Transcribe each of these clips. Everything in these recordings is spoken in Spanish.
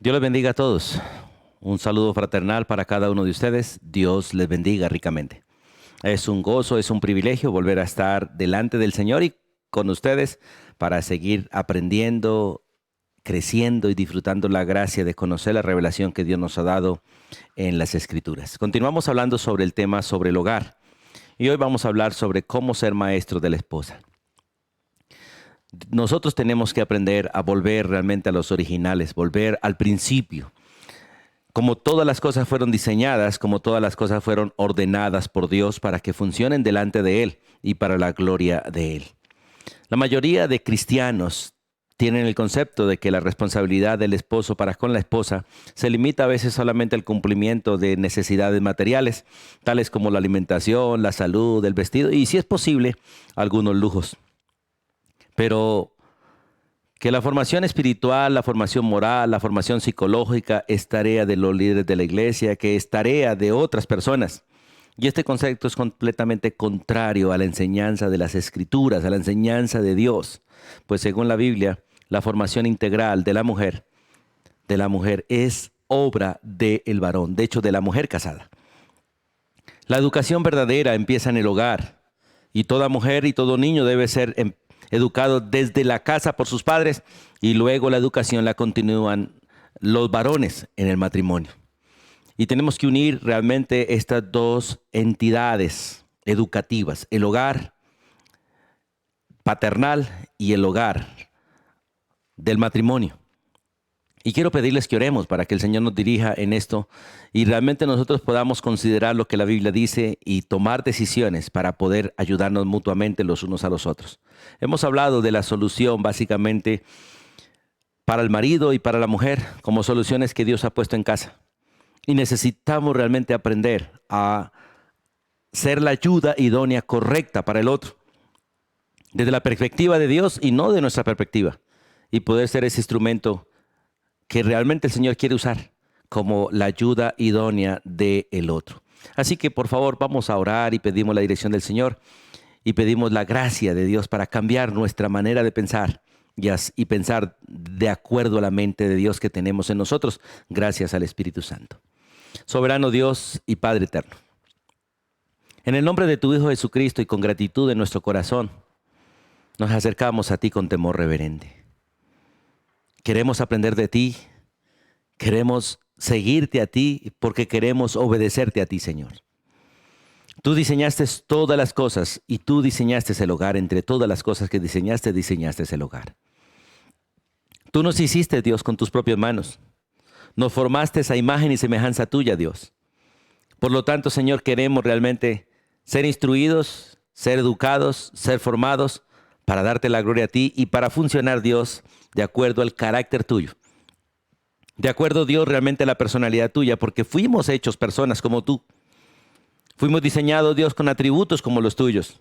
Dios les bendiga a todos. Un saludo fraternal para cada uno de ustedes. Dios les bendiga ricamente. Es un gozo, es un privilegio volver a estar delante del Señor y con ustedes para seguir aprendiendo, creciendo y disfrutando la gracia de conocer la revelación que Dios nos ha dado en las Escrituras. Continuamos hablando sobre el tema sobre el hogar y hoy vamos a hablar sobre cómo ser maestro de la esposa. Nosotros tenemos que aprender a volver realmente a los originales, volver al principio. Como todas las cosas fueron diseñadas, como todas las cosas fueron ordenadas por Dios para que funcionen delante de Él y para la gloria de Él. La mayoría de cristianos tienen el concepto de que la responsabilidad del esposo para con la esposa se limita a veces solamente al cumplimiento de necesidades materiales, tales como la alimentación, la salud, el vestido y, si es posible, algunos lujos. Pero que la formación espiritual, la formación moral, la formación psicológica es tarea de los líderes de la iglesia, que es tarea de otras personas. Y este concepto es completamente contrario a la enseñanza de las Escrituras, a la enseñanza de Dios. Pues según la Biblia, la formación integral de la mujer es obra del varón, de hecho de la mujer casada. La educación verdadera empieza en el hogar y toda mujer y todo niño debe ser educado desde la casa por sus padres y luego la educación la continúan los varones en el matrimonio. Y tenemos que unir realmente estas dos entidades educativas, el hogar paternal y el hogar del matrimonio. Y quiero pedirles que oremos para que el Señor nos dirija en esto y realmente nosotros podamos considerar lo que la Biblia dice y tomar decisiones para poder ayudarnos mutuamente los unos a los otros. Hemos hablado de la solución básicamente para el marido y para la mujer como soluciones que Dios ha puesto en casa. Y necesitamos realmente aprender a ser la ayuda idónea correcta para el otro, desde la perspectiva de Dios y no de nuestra perspectiva, y poder ser ese instrumento que realmente el Señor quiere usar como la ayuda idónea del otro. Así que por favor vamos a orar y pedimos la dirección del Señor y pedimos la gracia de Dios para cambiar nuestra manera de pensar y pensar de acuerdo a la mente de Dios que tenemos en nosotros, gracias al Espíritu Santo. Soberano Dios y Padre eterno, en el nombre de tu Hijo Jesucristo y con gratitud en nuestro corazón, nos acercamos a ti con temor reverente. Queremos aprender de ti, queremos seguirte a ti porque queremos obedecerte a ti, Señor. Tú diseñaste todas las cosas y tú diseñaste el hogar. Entre todas las cosas que diseñaste el hogar. Tú nos hiciste, Dios, con tus propias manos. Nos formaste esa imagen y semejanza tuya, Dios. Por lo tanto, Señor, queremos realmente ser instruidos, ser educados, ser formados para darte la gloria a ti y para funcionar, Dios, de acuerdo al carácter tuyo. De acuerdo, Dios, realmente a la personalidad tuya, porque fuimos hechos personas como tú. Fuimos diseñados, Dios, con atributos como los tuyos.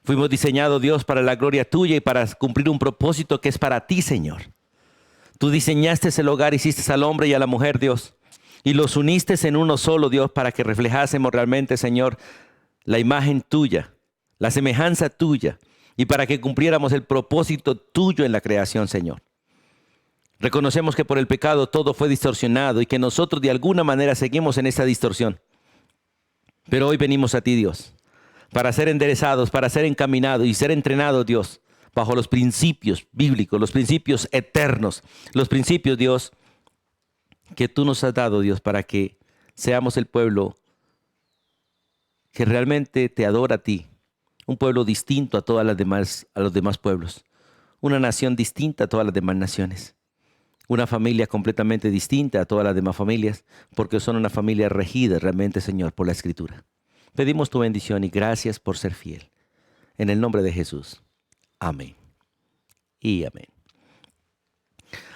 Fuimos diseñados, Dios, para la gloria tuya y para cumplir un propósito que es para ti, Señor. Tú diseñaste el hogar, hiciste al hombre y a la mujer, Dios, y los uniste en uno solo, Dios, para que reflejásemos realmente, Señor, la imagen tuya, la semejanza tuya, y para que cumpliéramos el propósito tuyo en la creación, Señor. Reconocemos que por el pecado todo fue distorsionado y que nosotros de alguna manera seguimos en esa distorsión. Pero hoy venimos a ti, Dios, para ser enderezados, para ser encaminados y ser entrenados, Dios, bajo los principios bíblicos, los principios eternos, los principios, Dios, que tú nos has dado, Dios, para que seamos el pueblo que realmente te adora a ti, un pueblo distinto a a los demás pueblos, una nación distinta a todas las demás naciones, una familia completamente distinta a todas las demás familias, porque son una familia regida realmente, Señor, por la Escritura. Pedimos tu bendición y gracias por ser fiel. En el nombre de Jesús. Amén. Y amén.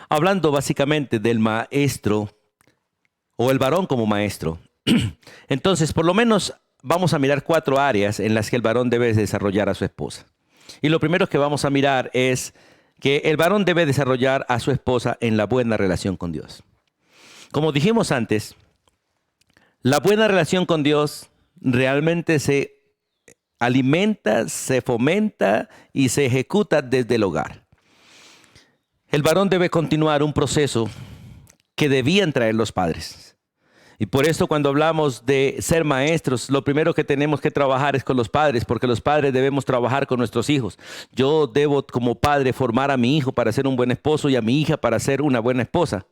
Hablando básicamente del maestro o el varón como maestro, entonces por lo menos vamos a mirar 4 áreas en las que el varón debe desarrollar a su esposa. Y lo primero que vamos a mirar es que el varón debe desarrollar a su esposa en la buena relación con Dios. Como dijimos antes, la buena relación con Dios realmente se alimenta, se fomenta y se ejecuta desde el hogar. El varón debe continuar un proceso que debían traer los padres. Y por eso cuando hablamos de ser maestros, lo primero que tenemos que trabajar es con los padres, porque los padres debemos trabajar con nuestros hijos. Yo debo como padre formar a mi hijo para ser un buen esposo y a mi hija para ser una buena esposa.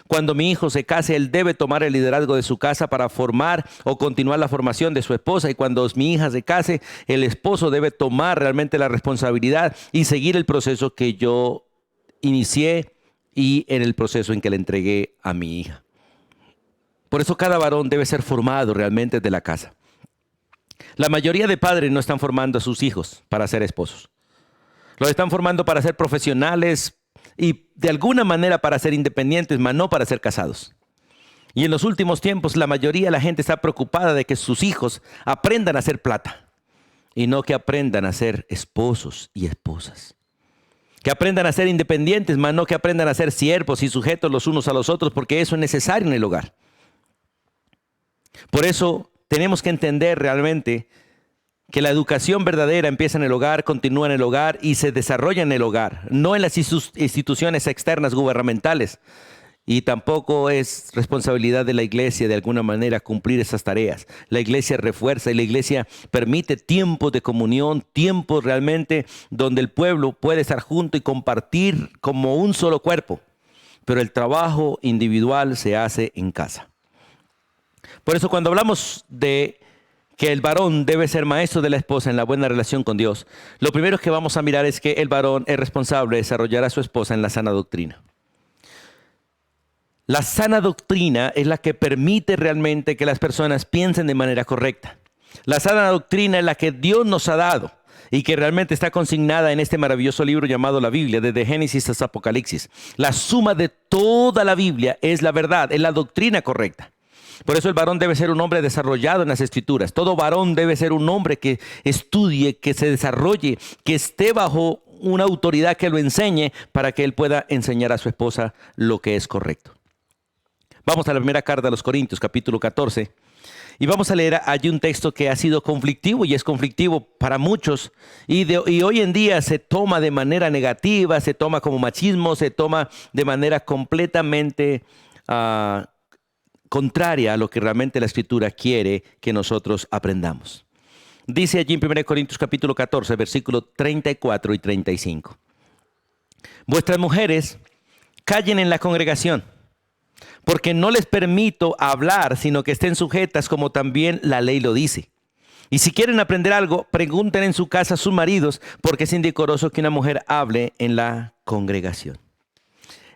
Cuando mi hijo se case, él debe tomar el liderazgo de su casa para formar o continuar la formación de su esposa. Y cuando mi hija se case, el esposo debe tomar realmente la responsabilidad y seguir el proceso que yo inicié y en el proceso en que le entregué a mi hija. Por eso cada varón debe ser formado realmente desde la casa. La mayoría de padres no están formando a sus hijos para ser esposos. Los están formando para ser profesionales y de alguna manera para ser independientes, mas no para ser casados. Y en los últimos tiempos la mayoría de la gente está preocupada de que sus hijos aprendan a hacer plata y no que aprendan a ser esposos y esposas. Que aprendan a ser independientes, mas no que aprendan a ser siervos y sujetos los unos a los otros, porque eso es necesario en el hogar. Por eso tenemos que entender realmente que la educación verdadera empieza en el hogar, continúa en el hogar y se desarrolla en el hogar, no en las instituciones externas gubernamentales. Y tampoco es responsabilidad de la iglesia de alguna manera cumplir esas tareas. La iglesia refuerza y la iglesia permite tiempos de comunión, tiempos realmente donde el pueblo puede estar junto y compartir como un solo cuerpo. Pero el trabajo individual se hace en casa. Por eso cuando hablamos de que el varón debe ser maestro de la esposa en la buena relación con Dios, lo primero que vamos a mirar es que el varón es responsable de desarrollar a su esposa en la sana doctrina. La sana doctrina es la que permite realmente que las personas piensen de manera correcta. La sana doctrina es la que Dios nos ha dado y que realmente está consignada en este maravilloso libro llamado la Biblia, desde Génesis hasta Apocalipsis. La suma de toda la Biblia es la verdad, es la doctrina correcta. Por eso el varón debe ser un hombre desarrollado en las Escrituras. Todo varón debe ser un hombre que estudie, que se desarrolle, que esté bajo una autoridad que lo enseñe para que él pueda enseñar a su esposa lo que es correcto. Vamos a la primera carta a los Corintios, capítulo 14. Y vamos a leer allí un texto que ha sido conflictivo y es conflictivo para muchos. Y hoy en día se toma de manera negativa, se toma como machismo, se toma de manera completamente contraria a lo que realmente la Escritura quiere que nosotros aprendamos. Dice allí en 1 Corintios capítulo 14, versículos 34 y 35. Vuestras mujeres callen en la congregación, porque no les permito hablar, sino que estén sujetas como también la ley lo dice. Y si quieren aprender algo, pregunten en su casa a sus maridos, porque es indecoroso que una mujer hable en la congregación.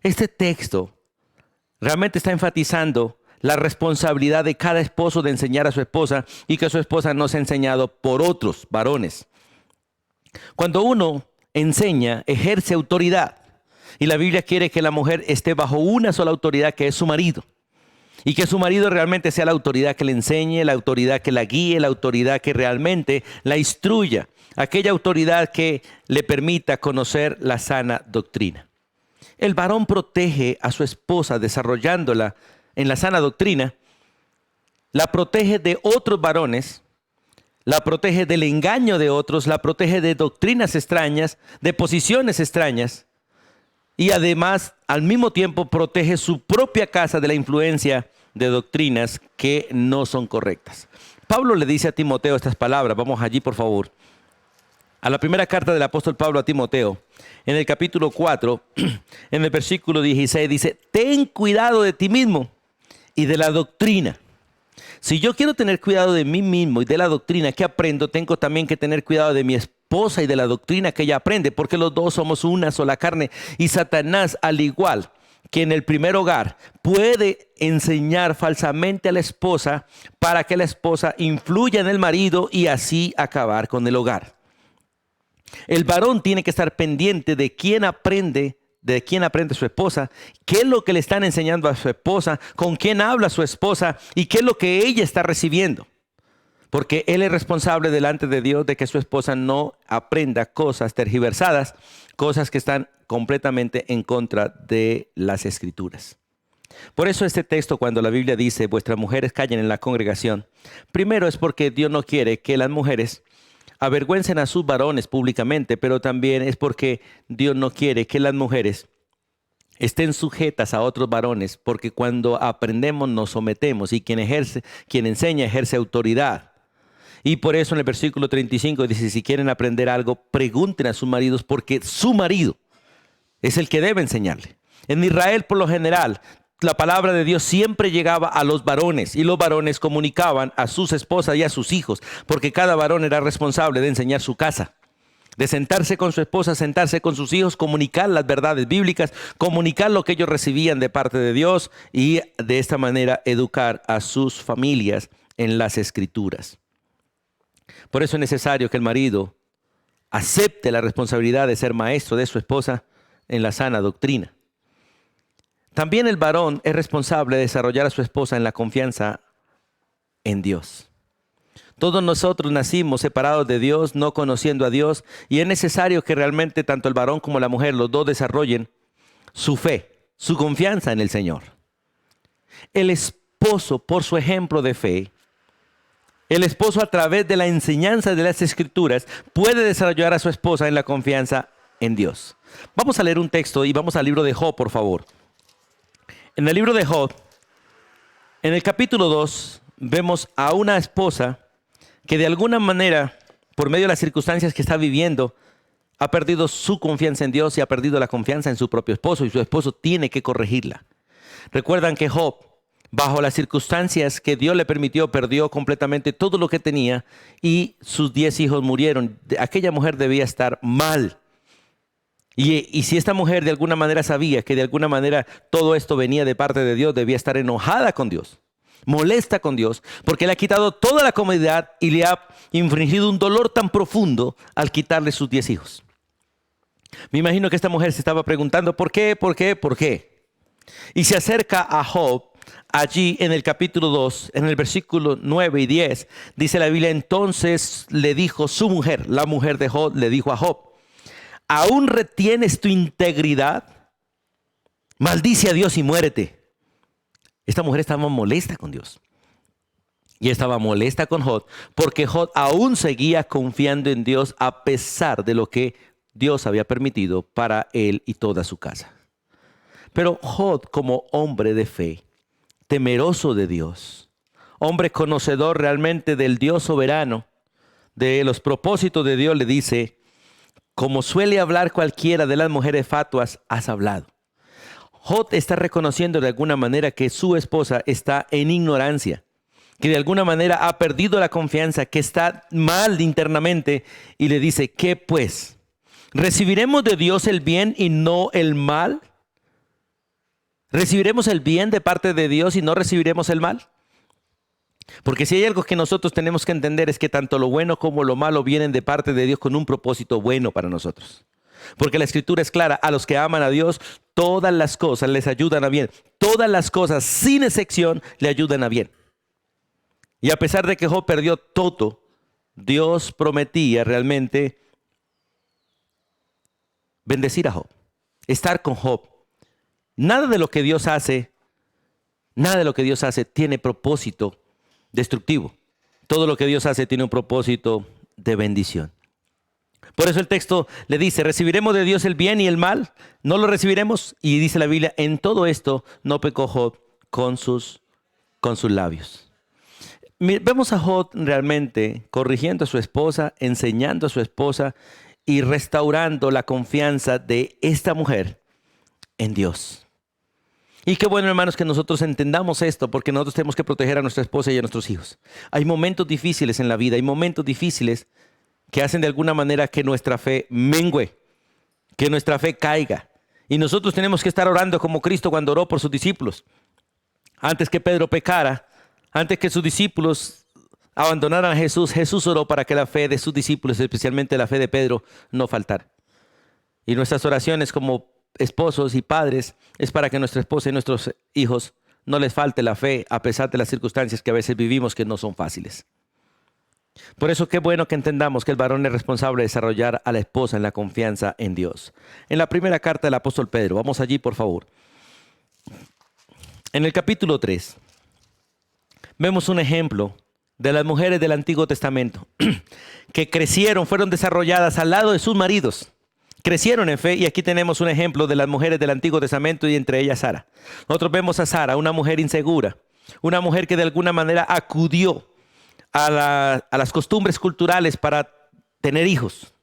Este texto realmente está enfatizando la responsabilidad de cada esposo de enseñar a su esposa y que su esposa no sea enseñado por otros varones. Cuando uno enseña, ejerce autoridad. Y la Biblia quiere que la mujer esté bajo una sola autoridad, que es su marido. Y que su marido realmente sea la autoridad que le enseñe, la autoridad que la guíe, la autoridad que realmente la instruya. Aquella autoridad que le permita conocer la sana doctrina. El varón protege a su esposa desarrollándola en la sana doctrina. La protege de otros varones, la protege del engaño de otros, la protege de doctrinas extrañas, de posiciones extrañas. Y además, al mismo tiempo, protege su propia casa de la influencia de doctrinas que no son correctas. Pablo le dice a Timoteo estas palabras. Vamos allí, por favor. A la primera carta del apóstol Pablo a Timoteo, en el capítulo 4, en el versículo 16, dice: ten cuidado de ti mismo y de la doctrina. Si yo quiero tener cuidado de mí mismo y de la doctrina que aprendo, tengo también que tener cuidado de mi esposa y de la doctrina que ella aprende, porque los dos somos una sola carne. Y Satanás, al igual que en el primer hogar, puede enseñar falsamente a la esposa para que la esposa influya en el marido y así acabar con el hogar. El varón tiene que estar pendiente de quién aprende su esposa, qué es lo que le están enseñando a su esposa, con quién habla su esposa y qué es lo que ella está recibiendo. Porque él es responsable delante de Dios de que su esposa no aprenda cosas tergiversadas, cosas que están completamente en contra de las Escrituras. Por eso este texto, cuando la Biblia dice: vuestras mujeres callen en la congregación, primero es porque Dios no quiere que las mujeres avergüencen a sus varones públicamente, pero también es porque Dios no quiere que las mujeres estén sujetas a otros varones, porque cuando aprendemos nos sometemos y quien enseña ejerce autoridad. Y por eso en el versículo 35 dice, si quieren aprender algo, pregunten a sus maridos, porque su marido es el que debe enseñarle. En Israel, por lo general, la palabra de Dios siempre llegaba a los varones y los varones comunicaban a sus esposas y a sus hijos, porque cada varón era responsable de enseñar su casa, de sentarse con su esposa, sentarse con sus hijos, comunicar las verdades bíblicas, comunicar lo que ellos recibían de parte de Dios y de esta manera educar a sus familias en las Escrituras. Por eso es necesario que el marido acepte la responsabilidad de ser maestro de su esposa en la sana doctrina. También el varón es responsable de desarrollar a su esposa en la confianza en Dios. Todos nosotros nacimos separados de Dios, no conociendo a Dios, y es necesario que realmente tanto el varón como la mujer, los dos desarrollen su fe, su confianza en el Señor. El esposo, por su ejemplo de fe, el esposo a través de la enseñanza de las Escrituras puede desarrollar a su esposa en la confianza en Dios. Vamos a leer un texto y vamos al libro de Job, por favor. En el libro de Job, en el capítulo 2, vemos a una esposa que de alguna manera, por medio de las circunstancias que está viviendo, ha perdido su confianza en Dios y ha perdido la confianza en su propio esposo, y su esposo tiene que corregirla. Recuerdan que Job, bajo las circunstancias que Dios le permitió, perdió completamente todo lo que tenía y sus 10 hijos murieron. Aquella mujer debía estar mal. Y si esta mujer de alguna manera sabía que de alguna manera todo esto venía de parte de Dios, debía estar enojada con Dios, molesta con Dios, porque le ha quitado toda la comodidad y le ha infringido un dolor tan profundo al quitarle sus 10 hijos. Me imagino que esta mujer se estaba preguntando, ¿por qué? ¿Por qué? ¿Por qué? Y se acerca a Job, allí en el capítulo 2, en el versículo 9 y 10, dice la Biblia, entonces le dijo su mujer, la mujer de Job, le dijo a Job, ¿aún retienes tu integridad? Maldice a Dios y muérete. Esta mujer estaba molesta con Dios. Y estaba molesta con Job porque Job aún seguía confiando en Dios a pesar de lo que Dios había permitido para él y toda su casa. Pero Job, como hombre de fe, temeroso de Dios, hombre conocedor realmente del Dios soberano, de los propósitos de Dios, le dice, como suele hablar cualquiera de las mujeres fatuas, has hablado. Job está reconociendo de alguna manera que su esposa está en ignorancia, que de alguna manera ha perdido la confianza, que está mal internamente, y le dice, ¿qué pues? ¿Recibiremos de Dios el bien y no el mal? ¿Recibiremos el bien de parte de Dios y no recibiremos el mal? Porque si hay algo que nosotros tenemos que entender es que tanto lo bueno como lo malo vienen de parte de Dios con un propósito bueno para nosotros. Porque la Escritura es clara, a los que aman a Dios, todas las cosas les ayudan a bien. Todas las cosas, sin excepción, le ayudan a bien. Y a pesar de que Job perdió todo, Dios prometía realmente bendecir a Job, estar con Job. Nada de lo que Dios hace tiene propósito destructivo. Todo lo que Dios hace tiene un propósito de bendición. Por eso el texto le dice, ¿recibiremos de Dios el bien y el mal? ¿No lo recibiremos? Y dice la Biblia, en todo esto no pecó Job con sus labios. Vemos a Job realmente corrigiendo a su esposa, enseñando a su esposa y restaurando la confianza de esta mujer en Dios. Y qué bueno, hermanos, que nosotros entendamos esto, porque nosotros tenemos que proteger a nuestra esposa y a nuestros hijos. Hay momentos difíciles en la vida, hay momentos difíciles que hacen de alguna manera que nuestra fe mengüe, que nuestra fe caiga. Y nosotros tenemos que estar orando como Cristo cuando oró por sus discípulos. Antes que Pedro pecara, antes que sus discípulos abandonaran a Jesús, Jesús oró para que la fe de sus discípulos, especialmente la fe de Pedro, no faltara. Y nuestras oraciones como esposos y padres es para que nuestra esposa y nuestros hijos no les falte la fe a pesar de las circunstancias que a veces vivimos que no son fáciles. Por eso qué bueno que entendamos que el varón es responsable de desarrollar a la esposa en la confianza en Dios. En la primera carta del apóstol Pedro, vamos allí por favor. En el capítulo 3 vemos un ejemplo de las mujeres del Antiguo Testamento que crecieron, fueron desarrolladas al lado de sus maridos Crecieron en fe y aquí tenemos un ejemplo de las mujeres del Antiguo Testamento y entre ellas Sara. Nosotros vemos a Sara, una mujer insegura, una mujer que de alguna manera acudió a las costumbres culturales para tener hijos,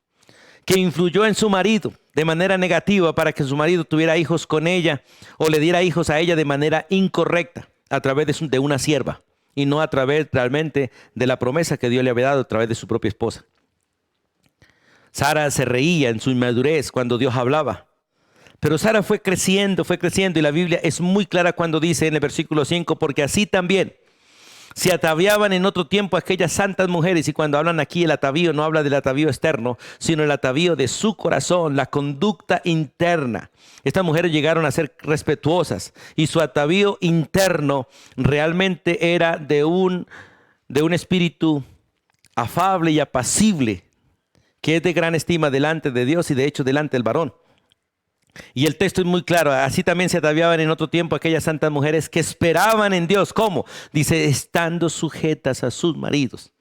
que influyó en su marido de manera negativa para que su marido tuviera hijos con ella o le diera hijos a ella de manera incorrecta a través de una sierva y no a través realmente de la promesa que Dios le había dado a través de su propia esposa. Sara se reía en su inmadurez cuando Dios hablaba. Pero Sara fue creciendo y la Biblia es muy clara cuando dice en el versículo 5, porque así también se ataviaban en otro tiempo aquellas santas mujeres. Y cuando hablan aquí el atavío, no habla del atavío externo, sino el atavío de su corazón, la conducta interna. Estas mujeres llegaron a ser respetuosas y su atavío interno realmente era de un espíritu afable y apacible, que es de gran estima delante de Dios y de hecho delante del varón. Y el texto es muy claro, así también se ataviaban en otro tiempo aquellas santas mujeres que esperaban en Dios. ¿Cómo? Dice, estando sujetas a sus maridos.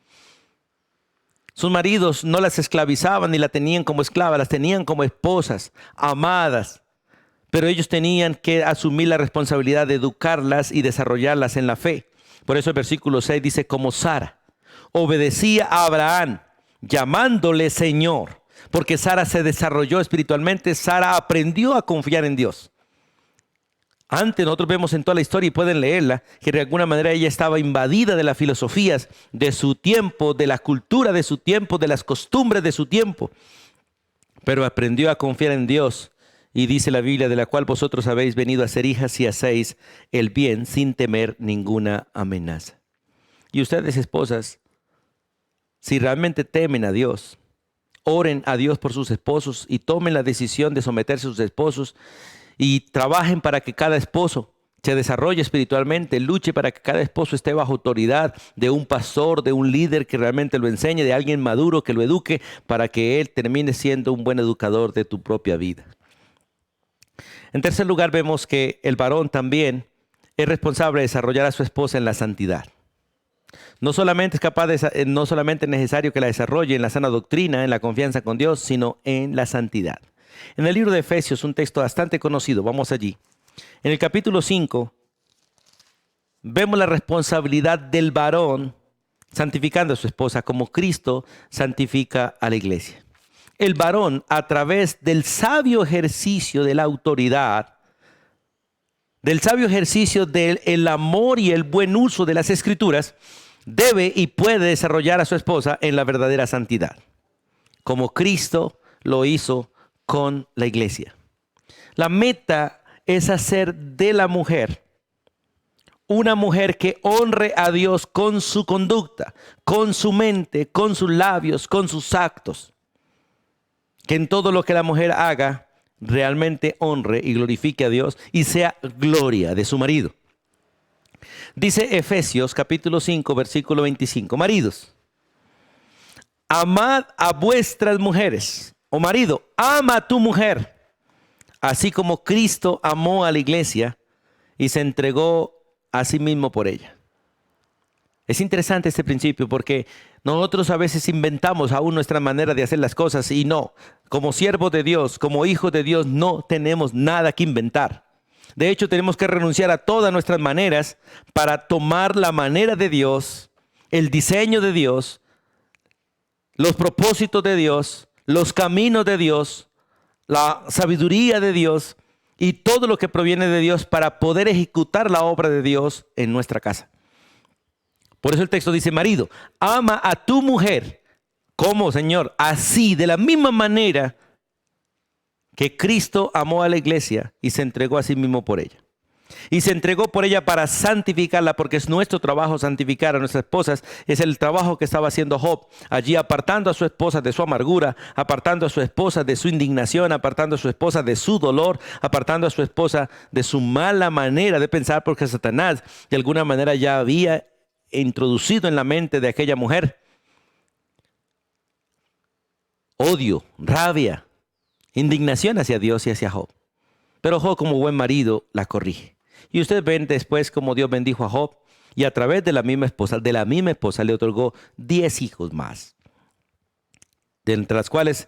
Sus maridos no las esclavizaban ni las tenían como esclavas, las tenían como esposas, amadas. Pero ellos tenían que asumir la responsabilidad de educarlas y desarrollarlas en la fe. Por eso el versículo 6 dice, como Sara obedecía a Abraham, llamándole Señor. Porque Sara se desarrolló espiritualmente, Sara aprendió a confiar en Dios. Antes nosotros vemos en toda la historia y pueden leerla, que de alguna manera ella estaba invadida de las filosofías de su tiempo, de la cultura de su tiempo, de las costumbres de su tiempo. Pero aprendió a confiar en Dios y dice la Biblia, de la cual vosotros habéis venido a ser hijas y hacéis el bien sin temer ninguna amenaza. Y ustedes, esposas, si realmente temen a Dios, oren a Dios por sus esposos y tomen la decisión de someterse a sus esposos y trabajen para que cada esposo se desarrolle espiritualmente, luche para que cada esposo esté bajo autoridad de un pastor, de un líder que realmente lo enseñe, de alguien maduro que lo eduque para que él termine siendo un buen educador de tu propia vida. En tercer lugar, vemos que el varón también es responsable de desarrollar a su esposa en la santidad. No solamente es necesario que la desarrolle en la sana doctrina, en la confianza con Dios, sino en la santidad. En el libro de Efesios, un texto bastante conocido, vamos allí. En el capítulo 5, vemos la responsabilidad del varón santificando a su esposa como Cristo santifica a la iglesia. El varón, a través del sabio ejercicio de la autoridad, del sabio ejercicio del amor y el buen uso de las escrituras, debe y puede desarrollar a su esposa en la verdadera santidad, como Cristo lo hizo con la iglesia. La meta es hacer de la mujer una mujer que honre a Dios con su conducta, con su mente, con sus labios, con sus actos. Que en todo lo que la mujer haga realmente honre y glorifique a Dios y sea gloria de su marido. Dice Efesios capítulo 5, versículo 25. Maridos, amad a vuestras mujeres. O marido, ama a tu mujer, así como Cristo amó a la iglesia y se entregó a sí mismo por ella. Es interesante este principio porque nosotros a veces inventamos aún nuestra manera de hacer las cosas y no, como siervos de Dios, como hijos de Dios, no tenemos nada que inventar. De hecho, tenemos que renunciar a todas nuestras maneras para tomar la manera de Dios, el diseño de Dios, los propósitos de Dios, los caminos de Dios, la sabiduría de Dios y todo lo que proviene de Dios para poder ejecutar la obra de Dios en nuestra casa. Por eso el texto dice, marido, ama a tu mujer. ¿Cómo, Señor? Así, de la misma manera que Cristo amó a la iglesia y se entregó a sí mismo por ella. Y se entregó por ella para santificarla, porque es nuestro trabajo santificar a nuestras esposas. Es el trabajo que estaba haciendo Job, allí apartando a su esposa de su amargura, apartando a su esposa de su indignación, apartando a su esposa de su dolor, apartando a su esposa de su mala manera de pensar, porque Satanás de alguna manera ya había introducido en la mente de aquella mujer odio, rabia, indignación hacia Dios y hacia Job. Pero Job, como buen marido, la corrige. Y ustedes ven después cómo Dios bendijo a Job y a través de la misma esposa le otorgó 10 hijos más, de entre las cuales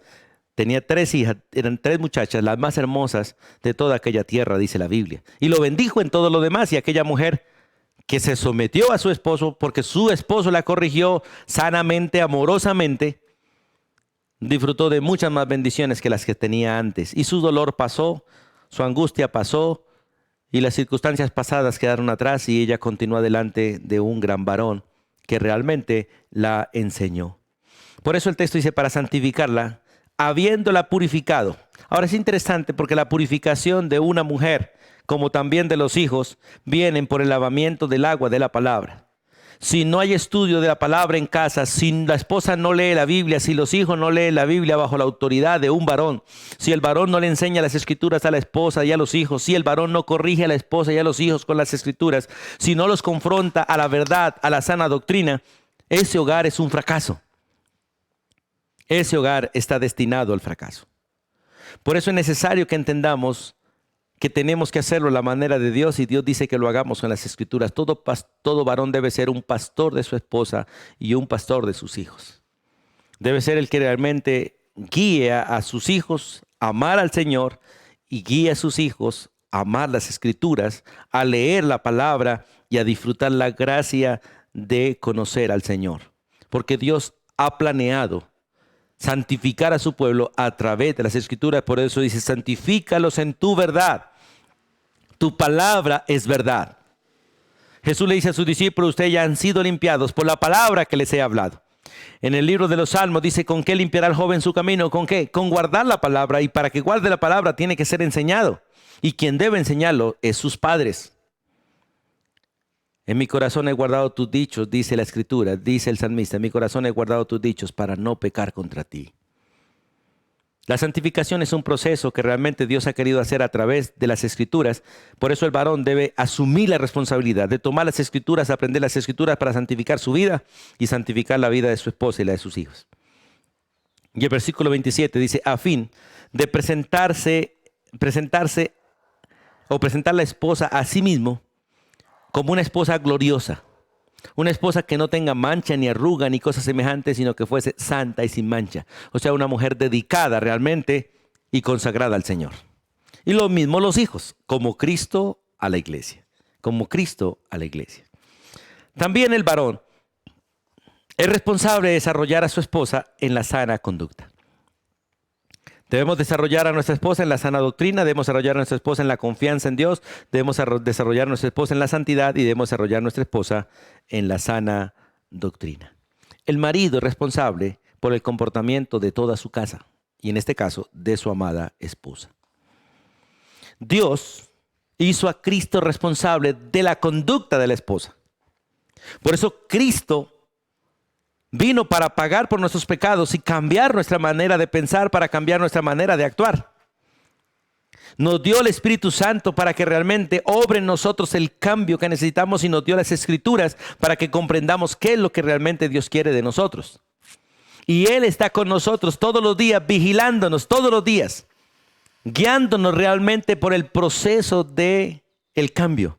tenía 3 hijas, eran 3 muchachas, las más hermosas de toda aquella tierra, dice la Biblia. Y lo bendijo en todo lo demás. Y aquella mujer que se sometió a su esposo porque su esposo la corrigió sanamente, amorosamente, disfrutó de muchas más bendiciones que las que tenía antes. Y su dolor pasó, su angustia pasó, y las circunstancias pasadas quedaron atrás, y ella continuó adelante de un gran varón que realmente la enseñó. Por eso el texto dice, para santificarla, habiéndola purificado. Ahora es interesante porque la purificación de una mujer, como también de los hijos, vienen por el lavamiento del agua de la palabra. Si no hay estudio de la palabra en casa, si la esposa no lee la Biblia, si los hijos no leen la Biblia bajo la autoridad de un varón, si el varón no le enseña las escrituras a la esposa y a los hijos, si el varón no corrige a la esposa y a los hijos con las escrituras, si no los confronta a la verdad, a la sana doctrina, ese hogar es un fracaso. Ese hogar está destinado al fracaso. Por eso es necesario que entendamos que tenemos que hacerlo a la manera de Dios, y Dios dice que lo hagamos con las escrituras. Todo varón debe ser un pastor de su esposa y un pastor de sus hijos. Debe ser el que realmente guíe a sus hijos a amar al Señor, y guíe a sus hijos a amar las escrituras, a leer la palabra y a disfrutar la gracia de conocer al Señor. Porque Dios ha planeado santificar a su pueblo a través de las escrituras. Por eso dice, santifícalos en tu verdad. Tu palabra es verdad. Jesús le dice a sus discípulos, ustedes ya han sido limpiados por la palabra que les he hablado. En el libro de los Salmos dice, ¿con qué limpiará el joven su camino? ¿Con qué? Con guardar la palabra. Y para que guarde la palabra tiene que ser enseñado. Y quien debe enseñarlo es sus padres. En mi corazón he guardado tus dichos, dice la escritura, dice el salmista, en mi corazón he guardado tus dichos para no pecar contra ti. La santificación es un proceso que realmente Dios ha querido hacer a través de las escrituras. Por eso el varón debe asumir la responsabilidad de tomar las escrituras, aprender las escrituras para santificar su vida y santificar la vida de su esposa y la de sus hijos. Y el versículo 27 dice, a fin de presentar la esposa a sí mismo como una esposa gloriosa, una esposa que no tenga mancha ni arruga ni cosas semejantes, sino que fuese santa y sin mancha. O sea, una mujer dedicada realmente y consagrada al Señor. Y lo mismo los hijos, como Cristo a la iglesia. Como Cristo a la iglesia. También el varón es responsable de desarrollar a su esposa en la sana conducta. Debemos desarrollar a nuestra esposa en la sana doctrina, debemos desarrollar a nuestra esposa en la confianza en Dios, debemos desarrollar a nuestra esposa en la santidad y debemos desarrollar a nuestra esposa en la sana doctrina. El marido es responsable por el comportamiento de toda su casa y en este caso de su amada esposa. Dios hizo a Cristo responsable de la conducta de la esposa. Por eso Cristo vino para pagar por nuestros pecados y cambiar nuestra manera de pensar, para cambiar nuestra manera de actuar. Nos dio el Espíritu Santo para que realmente obre en nosotros el cambio que necesitamos, y nos dio las Escrituras para que comprendamos qué es lo que realmente Dios quiere de nosotros. Y Él está con nosotros todos los días, vigilándonos todos los días, guiándonos realmente por el proceso del cambio.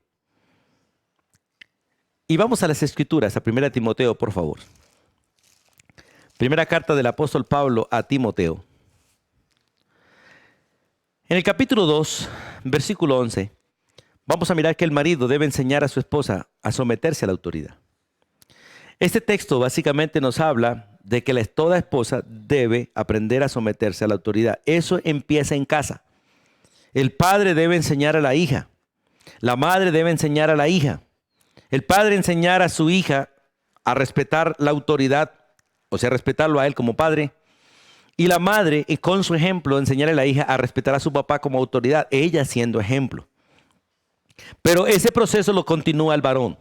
Y vamos a las Escrituras, a 1 Timoteo, por favor. Primera carta del apóstol Pablo a Timoteo. En el capítulo 2, versículo 11, vamos a mirar que el marido debe enseñar a su esposa a someterse a la autoridad. Este texto básicamente nos habla de que toda esposa debe aprender a someterse a la autoridad. Eso empieza en casa. El padre debe enseñar a la hija. La madre debe enseñar a la hija. El padre enseñar a su hija a respetar la autoridad, o sea, respetarlo a él como padre. Y la madre, con su ejemplo, enseñarle a la hija a respetar a su papá como autoridad, ella siendo ejemplo. Pero ese proceso lo continúa el varón.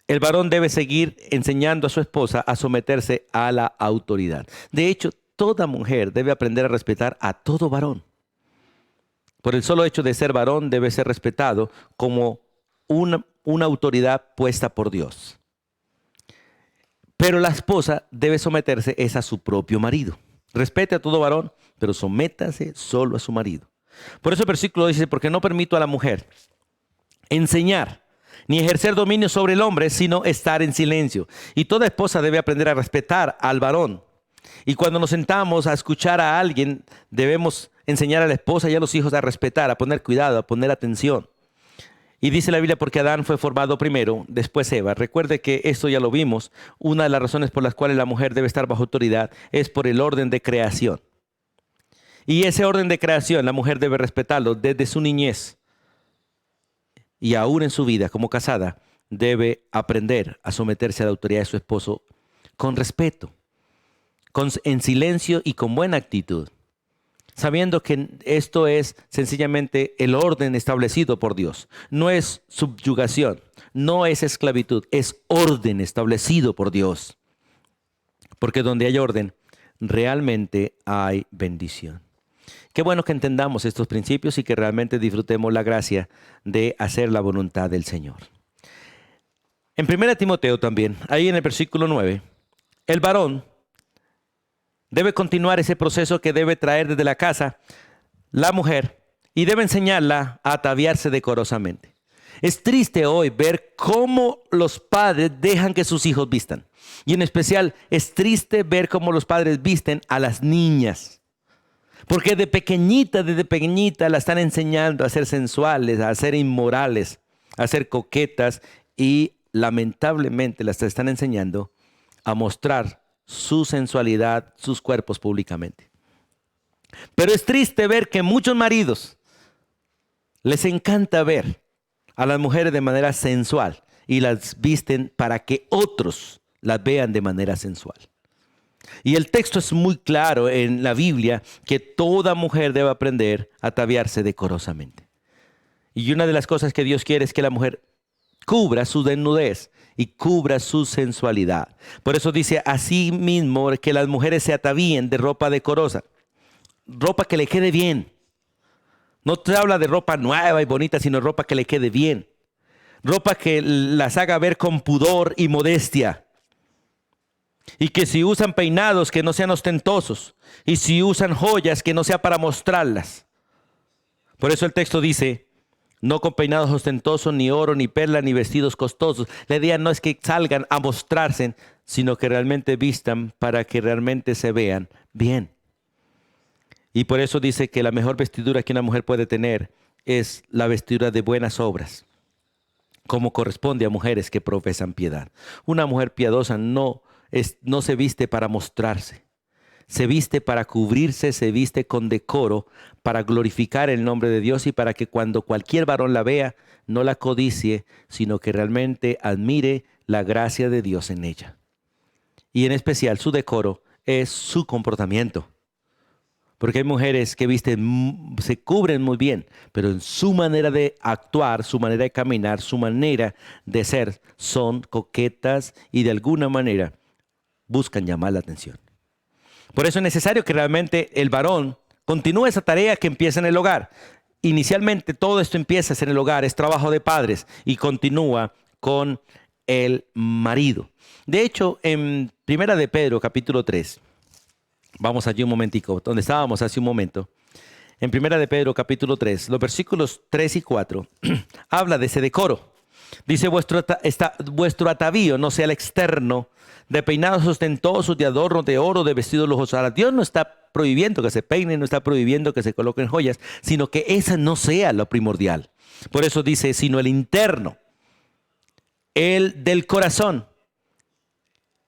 El varón debe seguir enseñando a su esposa a someterse a la autoridad. De hecho, toda mujer debe aprender a respetar a todo varón. Por el solo hecho de ser varón, debe ser respetado como una autoridad puesta por Dios. Pero la esposa debe someterse a su propio marido. Respete a todo varón, pero sométase solo a su marido. Por eso el versículo dice, porque no permito a la mujer enseñar ni ejercer dominio sobre el hombre, sino estar en silencio. Y toda esposa debe aprender a respetar al varón Y cuando nos sentamos a escuchar a alguien, debemos enseñar a la esposa y a los hijos a respetar, a poner cuidado, a poner atención. Y dice la Biblia, porque Adán fue formado primero, después Eva. Recuerde que esto ya lo vimos. Una de las razones por las cuales la mujer debe estar bajo autoridad es por el orden de creación. Y ese orden de creación la mujer debe respetarlo desde su niñez. Y aún en su vida como casada, debe aprender a someterse a la autoridad de su esposo con respeto, en silencio y con buena actitud, sabiendo que esto es sencillamente el orden establecido por Dios. No es subjugación, no es esclavitud, es orden establecido por Dios. Porque donde hay orden, realmente hay bendición. Qué bueno que entendamos estos principios y que realmente disfrutemos la gracia de hacer la voluntad del Señor. En 1 Timoteo también, ahí en el versículo 9, el varón debe continuar ese proceso que debe traer desde la casa la mujer y debe enseñarla a ataviarse decorosamente. Es triste hoy ver cómo los padres dejan que sus hijos vistan. Y en especial es triste ver cómo los padres visten a las niñas. Porque desde pequeñita la están enseñando a ser sensuales, a ser inmorales, a ser coquetas y lamentablemente las están enseñando a mostrar su sensualidad, sus cuerpos públicamente. Pero es triste ver que muchos maridos les encanta ver a las mujeres de manera sensual y las visten para que otros las vean de manera sensual. Y el texto es muy claro en la Biblia que toda mujer debe aprender a ataviarse decorosamente. Y una de las cosas que Dios quiere es que la mujer cubra su desnudez y cubra su sensualidad. Por eso dice así mismo que las mujeres se atavíen de ropa decorosa, ropa que le quede bien. No te habla de ropa nueva y bonita, sino ropa que le quede bien. Ropa que las haga ver con pudor y modestia. Y que si usan peinados, que no sean ostentosos. Y si usan joyas, que no sea para mostrarlas. Por eso el texto dice, no con peinados ostentosos, ni oro, ni perla, ni vestidos costosos. La idea no es que salgan a mostrarse, sino que realmente vistan para que realmente se vean bien. Y por eso dice que la mejor vestidura que una mujer puede tener es la vestidura de buenas obras, como corresponde a mujeres que profesan piedad. Una mujer piadosa no se viste para mostrarse, se viste para cubrirse, se viste con decoro, para glorificar el nombre de Dios y para que cuando cualquier varón la vea, no la codicie, sino que realmente admire la gracia de Dios en ella. Y en especial su decoro es su comportamiento. Porque hay mujeres que se cubren muy bien, pero en su manera de actuar, su manera de caminar, su manera de ser, son coquetas y de alguna manera buscan llamar la atención. Por eso es necesario que realmente el varón continúe esa tarea que empieza en el hogar. Inicialmente todo esto empieza en el hogar, es trabajo de padres y continúa con el marido. De hecho, en 1 de Pedro, capítulo 3, vamos allí un momentico, donde estábamos hace un momento. En 1 de Pedro, capítulo 3, los versículos 3 y 4, habla de ese decoro. Dice, vuestro atavío no sea el externo, de peinados ostentosos, de adornos, de oro, de vestidos lujosos. Ahora, Dios no está prohibiendo que se peinen, no está prohibiendo que se coloquen joyas, sino que esa no sea lo primordial. Por eso dice, sino el interno, el del corazón,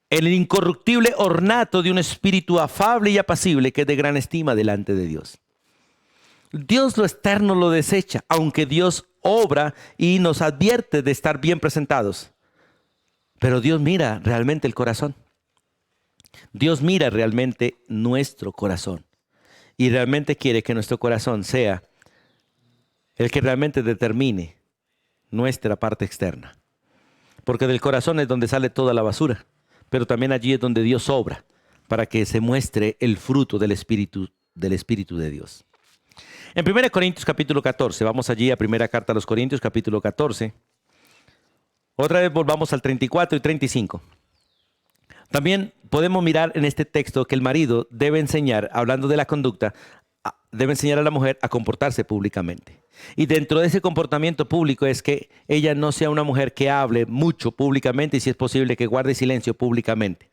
el incorruptible ornato de un espíritu afable y apacible que es de gran estima delante de Dios. Dios lo externo lo desecha, aunque Dios obra y nos advierte de estar bien presentados. Pero Dios mira realmente el corazón. Dios mira realmente nuestro corazón. Y realmente quiere que nuestro corazón sea el que realmente determine nuestra parte externa. Porque del corazón es donde sale toda la basura. Pero también allí es donde Dios obra para que se muestre el fruto del Espíritu de Dios. En 1 Corintios capítulo 14, vamos allí a primera carta a los Corintios capítulo 14. Otra vez volvamos al 34 y 35. También podemos mirar en este texto que el marido debe enseñar, hablando de la conducta, debe enseñar a la mujer a comportarse públicamente. Y dentro de ese comportamiento público es que ella no sea una mujer que hable mucho públicamente y si es posible que guarde silencio públicamente.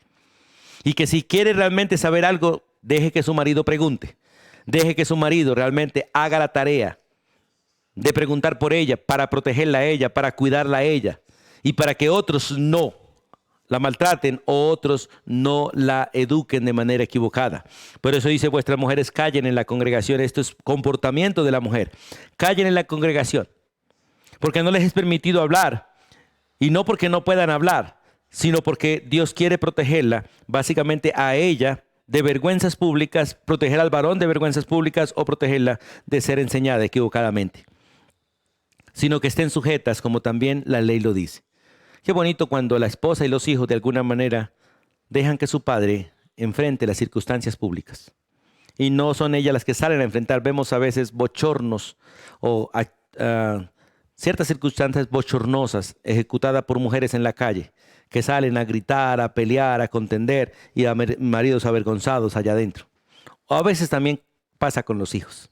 Y que si quiere realmente saber algo, deje que su marido pregunte. Deje que su marido realmente haga la tarea de preguntar por ella, para protegerla a ella, para cuidarla a ella. Y para que otros no la maltraten o otros no la eduquen de manera equivocada. Por eso dice, vuestras mujeres callen en la congregación. Esto es comportamiento de la mujer. Callen en la congregación, porque no les es permitido hablar. Y no porque no puedan hablar, sino porque Dios quiere protegerla, básicamente a ella, de vergüenzas públicas, proteger al varón de vergüenzas públicas o protegerla de ser enseñada equivocadamente. Sino que estén sujetas, como también la ley lo dice. Qué bonito cuando la esposa y los hijos de alguna manera dejan que su padre enfrente las circunstancias públicas. Y no son ellas las que salen a enfrentar. Vemos a veces bochornos o ciertas circunstancias bochornosas ejecutadas por mujeres en la calle, que salen a gritar, a pelear, a contender y a maridos avergonzados allá adentro. O a veces también pasa con los hijos.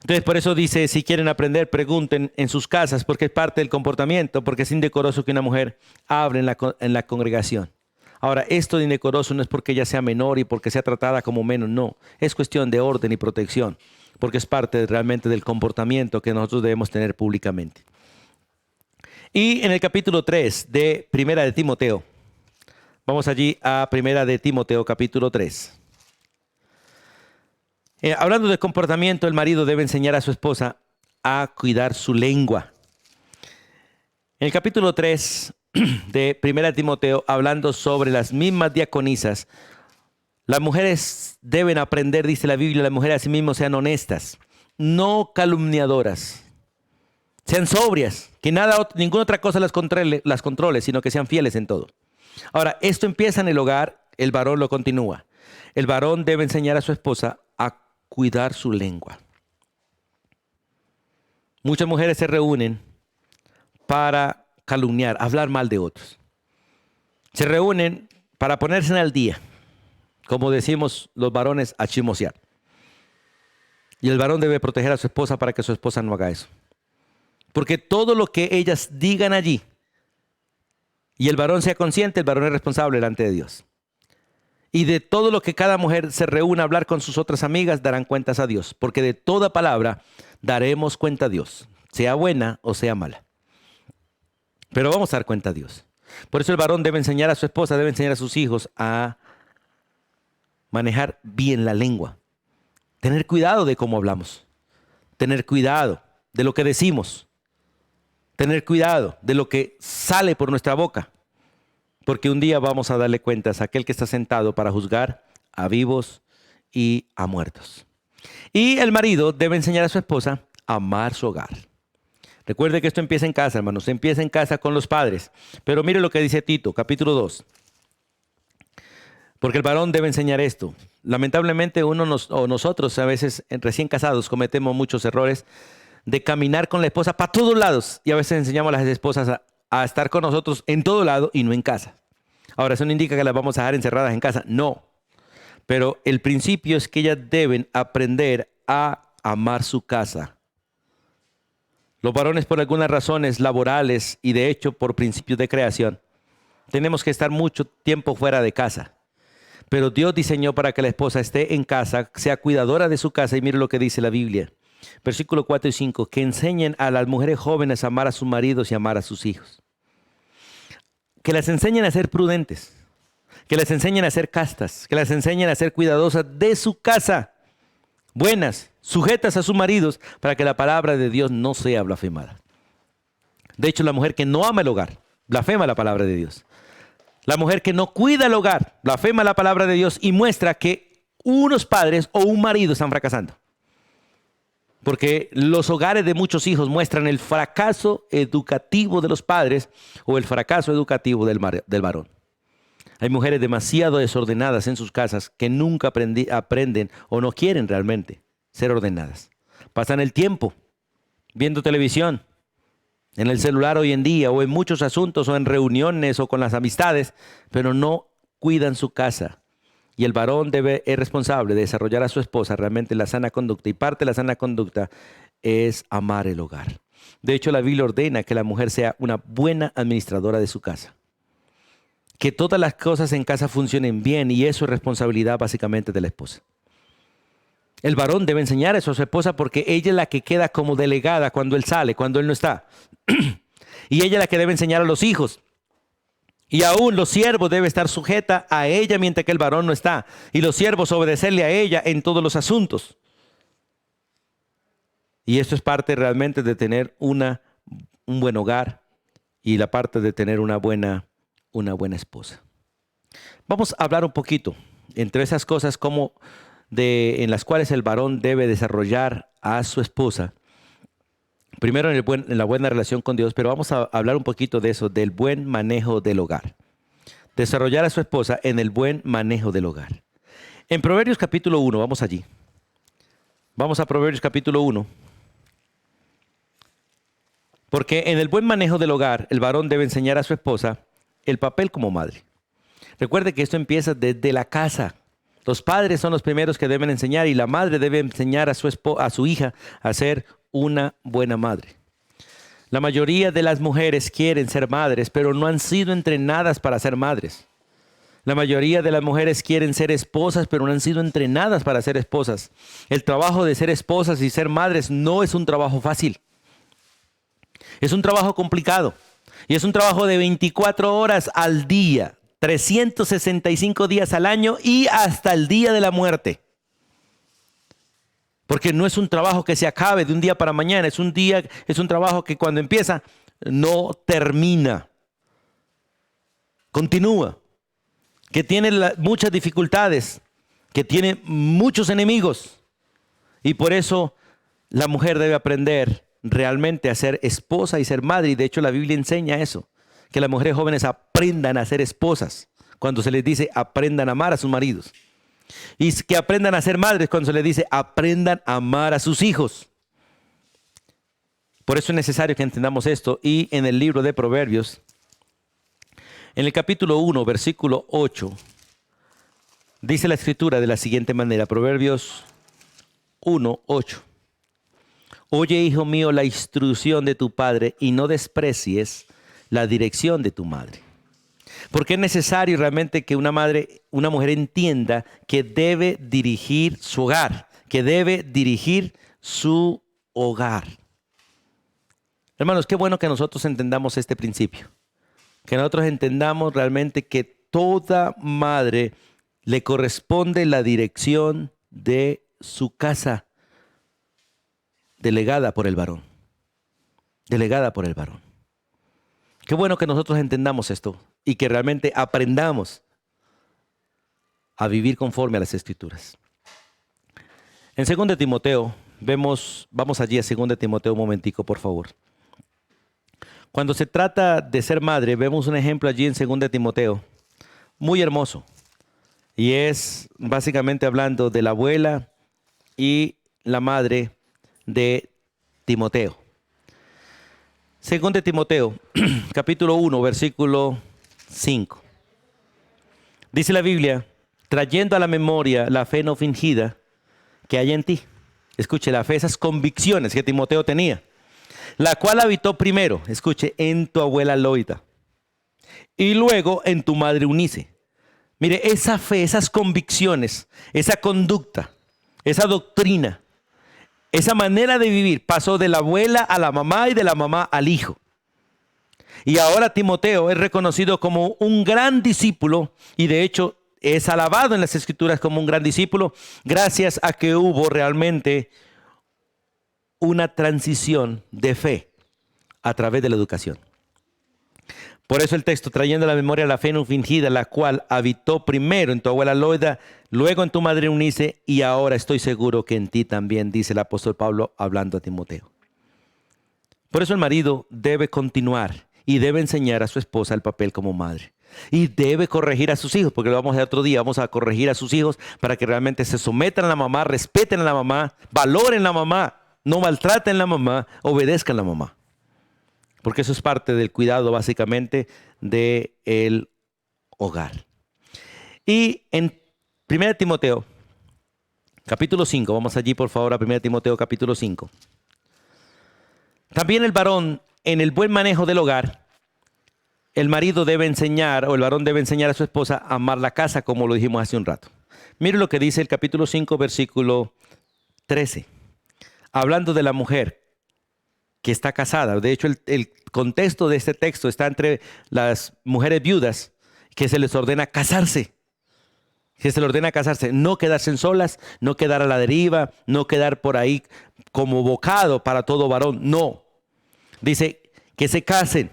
Entonces, por eso dice, si quieren aprender, pregunten en sus casas, porque es parte del comportamiento, porque es indecoroso que una mujer hable en la congregación. Ahora, esto de indecoroso no es porque ella sea menor y porque sea tratada como menos, no. Es cuestión de orden y protección, porque es parte realmente del comportamiento que nosotros debemos tener públicamente. Y en el capítulo 3 de Primera de Timoteo, vamos allí a Primera de Timoteo, capítulo 3. Hablando de comportamiento, el marido debe enseñar a su esposa a cuidar su lengua. En el capítulo 3 de 1 Timoteo, hablando sobre las mismas diaconisas, las mujeres deben aprender, dice la Biblia, las mujeres asimismo sean honestas, no calumniadoras, sean sobrias, que ninguna otra cosa las controle, sino que sean fieles en todo. Ahora, esto empieza en el hogar, el varón lo continúa. El varón debe enseñar a su esposa a cuidar su lengua. Muchas mujeres se reúnen para calumniar, hablar mal de otros. Se reúnen para ponerse al día, como decimos los varones, a chismosear. Y el varón debe proteger a su esposa para que su esposa no haga eso. Porque todo lo que ellas digan allí, y el varón sea consciente, el varón es responsable delante de Dios. Y de todo lo que cada mujer se reúna a hablar con sus otras amigas, darán cuentas a Dios. Porque de toda palabra daremos cuenta a Dios, sea buena o sea mala. Pero vamos a dar cuenta a Dios. Por eso el varón debe enseñar a su esposa, debe enseñar a sus hijos a manejar bien la lengua. Tener cuidado de cómo hablamos. Tener cuidado de lo que decimos. Tener cuidado de lo que sale por nuestra boca. Porque un día vamos a darle cuentas a aquel que está sentado para juzgar a vivos y a muertos. Y el marido debe enseñar a su esposa a amar su hogar. Recuerde que esto empieza en casa, hermanos. Empieza en casa con los padres. Pero mire lo que dice Tito, capítulo 2. Porque el varón debe enseñar esto. Lamentablemente nosotros a veces recién casados cometemos muchos errores de caminar con la esposa para todos lados. Y a veces enseñamos a las esposas a estar con nosotros en todo lado y no en casa. Ahora, eso no indica que las vamos a dejar encerradas en casa. No. Pero el principio es que ellas deben aprender a amar su casa. Los varones, por algunas razones laborales y de hecho por principios de creación, tenemos que estar mucho tiempo fuera de casa. Pero Dios diseñó para que la esposa esté en casa, sea cuidadora de su casa. Y mire lo que dice la Biblia. Versículo 4 y 5. Que enseñen a las mujeres jóvenes a amar a sus maridos y amar a sus hijos. Que las enseñen a ser prudentes. Que las enseñen a ser castas. Que las enseñen a ser cuidadosas de su casa. Buenas, sujetas a sus maridos, para que la palabra de Dios no sea blasfemada. De hecho, la mujer que no ama el hogar, blasfema la palabra de Dios. La mujer que no cuida el hogar, blasfema la palabra de Dios y muestra que unos padres o un marido están fracasando. Porque los hogares de muchos hijos muestran el fracaso educativo de los padres o el fracaso educativo del varón. Hay mujeres demasiado desordenadas en sus casas que nunca aprenden o no quieren realmente ser ordenadas. Pasan el tiempo viendo televisión, en el celular hoy en día, o en muchos asuntos, o en reuniones, o con las amistades, pero no cuidan su casa. Y el varón es responsable de desarrollar a su esposa realmente la sana conducta. Y parte de la sana conducta es amar el hogar. De hecho, la Biblia ordena que la mujer sea una buena administradora de su casa. que todas las cosas en casa funcionen bien, y eso es responsabilidad básicamente de la esposa. El varón debe enseñar eso a su esposa porque ella es la que queda como delegada cuando él sale, cuando él no está. Y ella es la que debe enseñar a los hijos. Y aún los siervos deben estar sujeta a ella mientras que el varón no está. Y los siervos obedecerle a ella en todos los asuntos. Y esto es parte realmente de tener un buen hogar y la parte de tener una buena esposa. Vamos a hablar un poquito entre esas cosas en las cuales el varón debe desarrollar a su esposa. Primero en la buena relación con Dios, pero vamos a hablar un poquito de eso, del buen manejo del hogar. Desarrollar a su esposa en el buen manejo del hogar. En Proverbios capítulo 1, vamos allí. Vamos a Proverbios capítulo 1. Porque en el buen manejo del hogar, el varón debe enseñar a su esposa el papel como madre. Recuerde que esto empieza desde la casa. Los padres son los primeros que deben enseñar y la madre debe enseñar a su hija a ser una buena madre. La mayoría de las mujeres quieren ser madres, pero no han sido entrenadas para ser madres. La mayoría de las mujeres quieren ser esposas, pero no han sido entrenadas para ser esposas. El trabajo de ser esposas y ser madres no es un trabajo fácil. Es un trabajo complicado y es un trabajo de 24 horas al día, 365 días al año y hasta el día de la muerte. Porque no es un trabajo que se acabe de un día para mañana, es un trabajo que cuando empieza no termina. Continúa, que tiene muchas dificultades, que tiene muchos enemigos. Y por eso la mujer debe aprender realmente a ser esposa y ser madre. Y de hecho la Biblia enseña eso, que las mujeres jóvenes aprendan a ser esposas. Cuando se les dice aprendan a amar a sus maridos. Y que aprendan a ser madres cuando se les dice aprendan a amar a sus hijos. Por eso es necesario que entendamos esto. Y en el libro de Proverbios, en el capítulo 1, versículo 8, dice la escritura de la siguiente manera. Proverbios 1, 8. Oye, hijo mío, la instrucción de tu padre y no desprecies la dirección de tu madre. Porque es necesario realmente que una mujer entienda que debe dirigir su hogar, que debe dirigir su hogar. Hermanos, qué bueno que nosotros entendamos este principio, que nosotros entendamos realmente que toda madre le corresponde la dirección de su casa, delegada por el varón, delegada por el varón. Qué bueno que nosotros entendamos esto y que realmente aprendamos a vivir conforme a las Escrituras. En 2 Timoteo, vamos allí a 2 Timoteo un momentico, por favor. Cuando se trata de ser madre, vemos un ejemplo allí en 2 Timoteo, muy hermoso. Y es básicamente hablando de la abuela y la madre de Timoteo. 2 Timoteo, capítulo 1, versículo 5. Dice la Biblia, trayendo a la memoria la fe no fingida que hay en ti. Escuche, la fe, esas convicciones que Timoteo tenía, la cual habitó primero, escuche, en tu abuela Loida y luego en tu madre Eunice. Mire, esa fe, esas convicciones, esa conducta, esa doctrina, esa manera de vivir pasó de la abuela a la mamá y de la mamá al hijo. Y ahora Timoteo es reconocido como un gran discípulo y de hecho es alabado en las Escrituras como un gran discípulo gracias a que hubo realmente una transición de fe a través de la educación. Por eso el texto, trayendo a la memoria la fe no fingida, la cual habitó primero en tu abuela Loida, luego en tu madre Eunice, y ahora estoy seguro que en ti también, dice el apóstol Pablo hablando a Timoteo. Por eso el marido debe continuar y debe enseñar a su esposa el papel como madre. Y debe corregir a sus hijos, porque lo vamos a hacer otro día, vamos a corregir a sus hijos para que realmente se sometan a la mamá, respeten a la mamá, valoren a la mamá, no maltraten a la mamá, obedezcan a la mamá. Porque eso es parte del cuidado básicamente del hogar. Y en 1 Timoteo, capítulo 5, vamos allí por favor a 1 Timoteo capítulo 5. También el varón en el buen manejo del hogar el marido debe enseñar, o el varón debe enseñar a su esposa a amar la casa, como lo dijimos hace un rato. Mire lo que dice el capítulo 5, versículo 13. Hablando de la mujer que está casada. De hecho, el contexto de este texto está entre las mujeres viudas, que se les ordena casarse. Que se les ordena casarse, no quedarse en solas, no quedar a la deriva, no quedar por ahí como bocado para todo varón. No. Dice que se casen,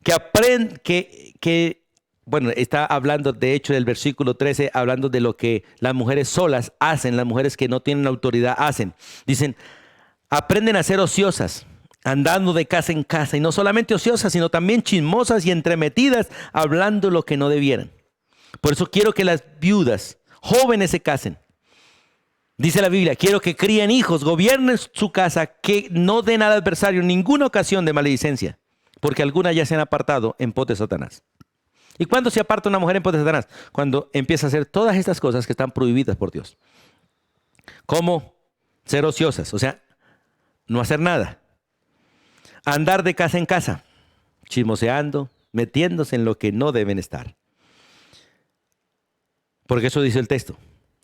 que aprendan, bueno, está hablando de hecho del versículo 13, hablando de lo que las mujeres solas hacen, las mujeres que no tienen autoridad hacen. Dicen, aprenden a ser ociosas, andando de casa en casa, y no solamente ociosas, sino también chismosas y entremetidas, hablando lo que no debieran. Por eso quiero que las viudas jóvenes se casen. Dice la Biblia, quiero que críen hijos, gobiernen su casa, que no den al adversario ninguna ocasión de maledicencia, porque algunas ya se han apartado en pos de Satanás. ¿Y cuándo se aparta una mujer en pos de Satanás? Cuando empieza a hacer todas estas cosas que están prohibidas por Dios. Como ser ociosas, o sea, no hacer nada. Andar de casa en casa, chismoseando, metiéndose en lo que no deben estar. Porque eso dice el texto.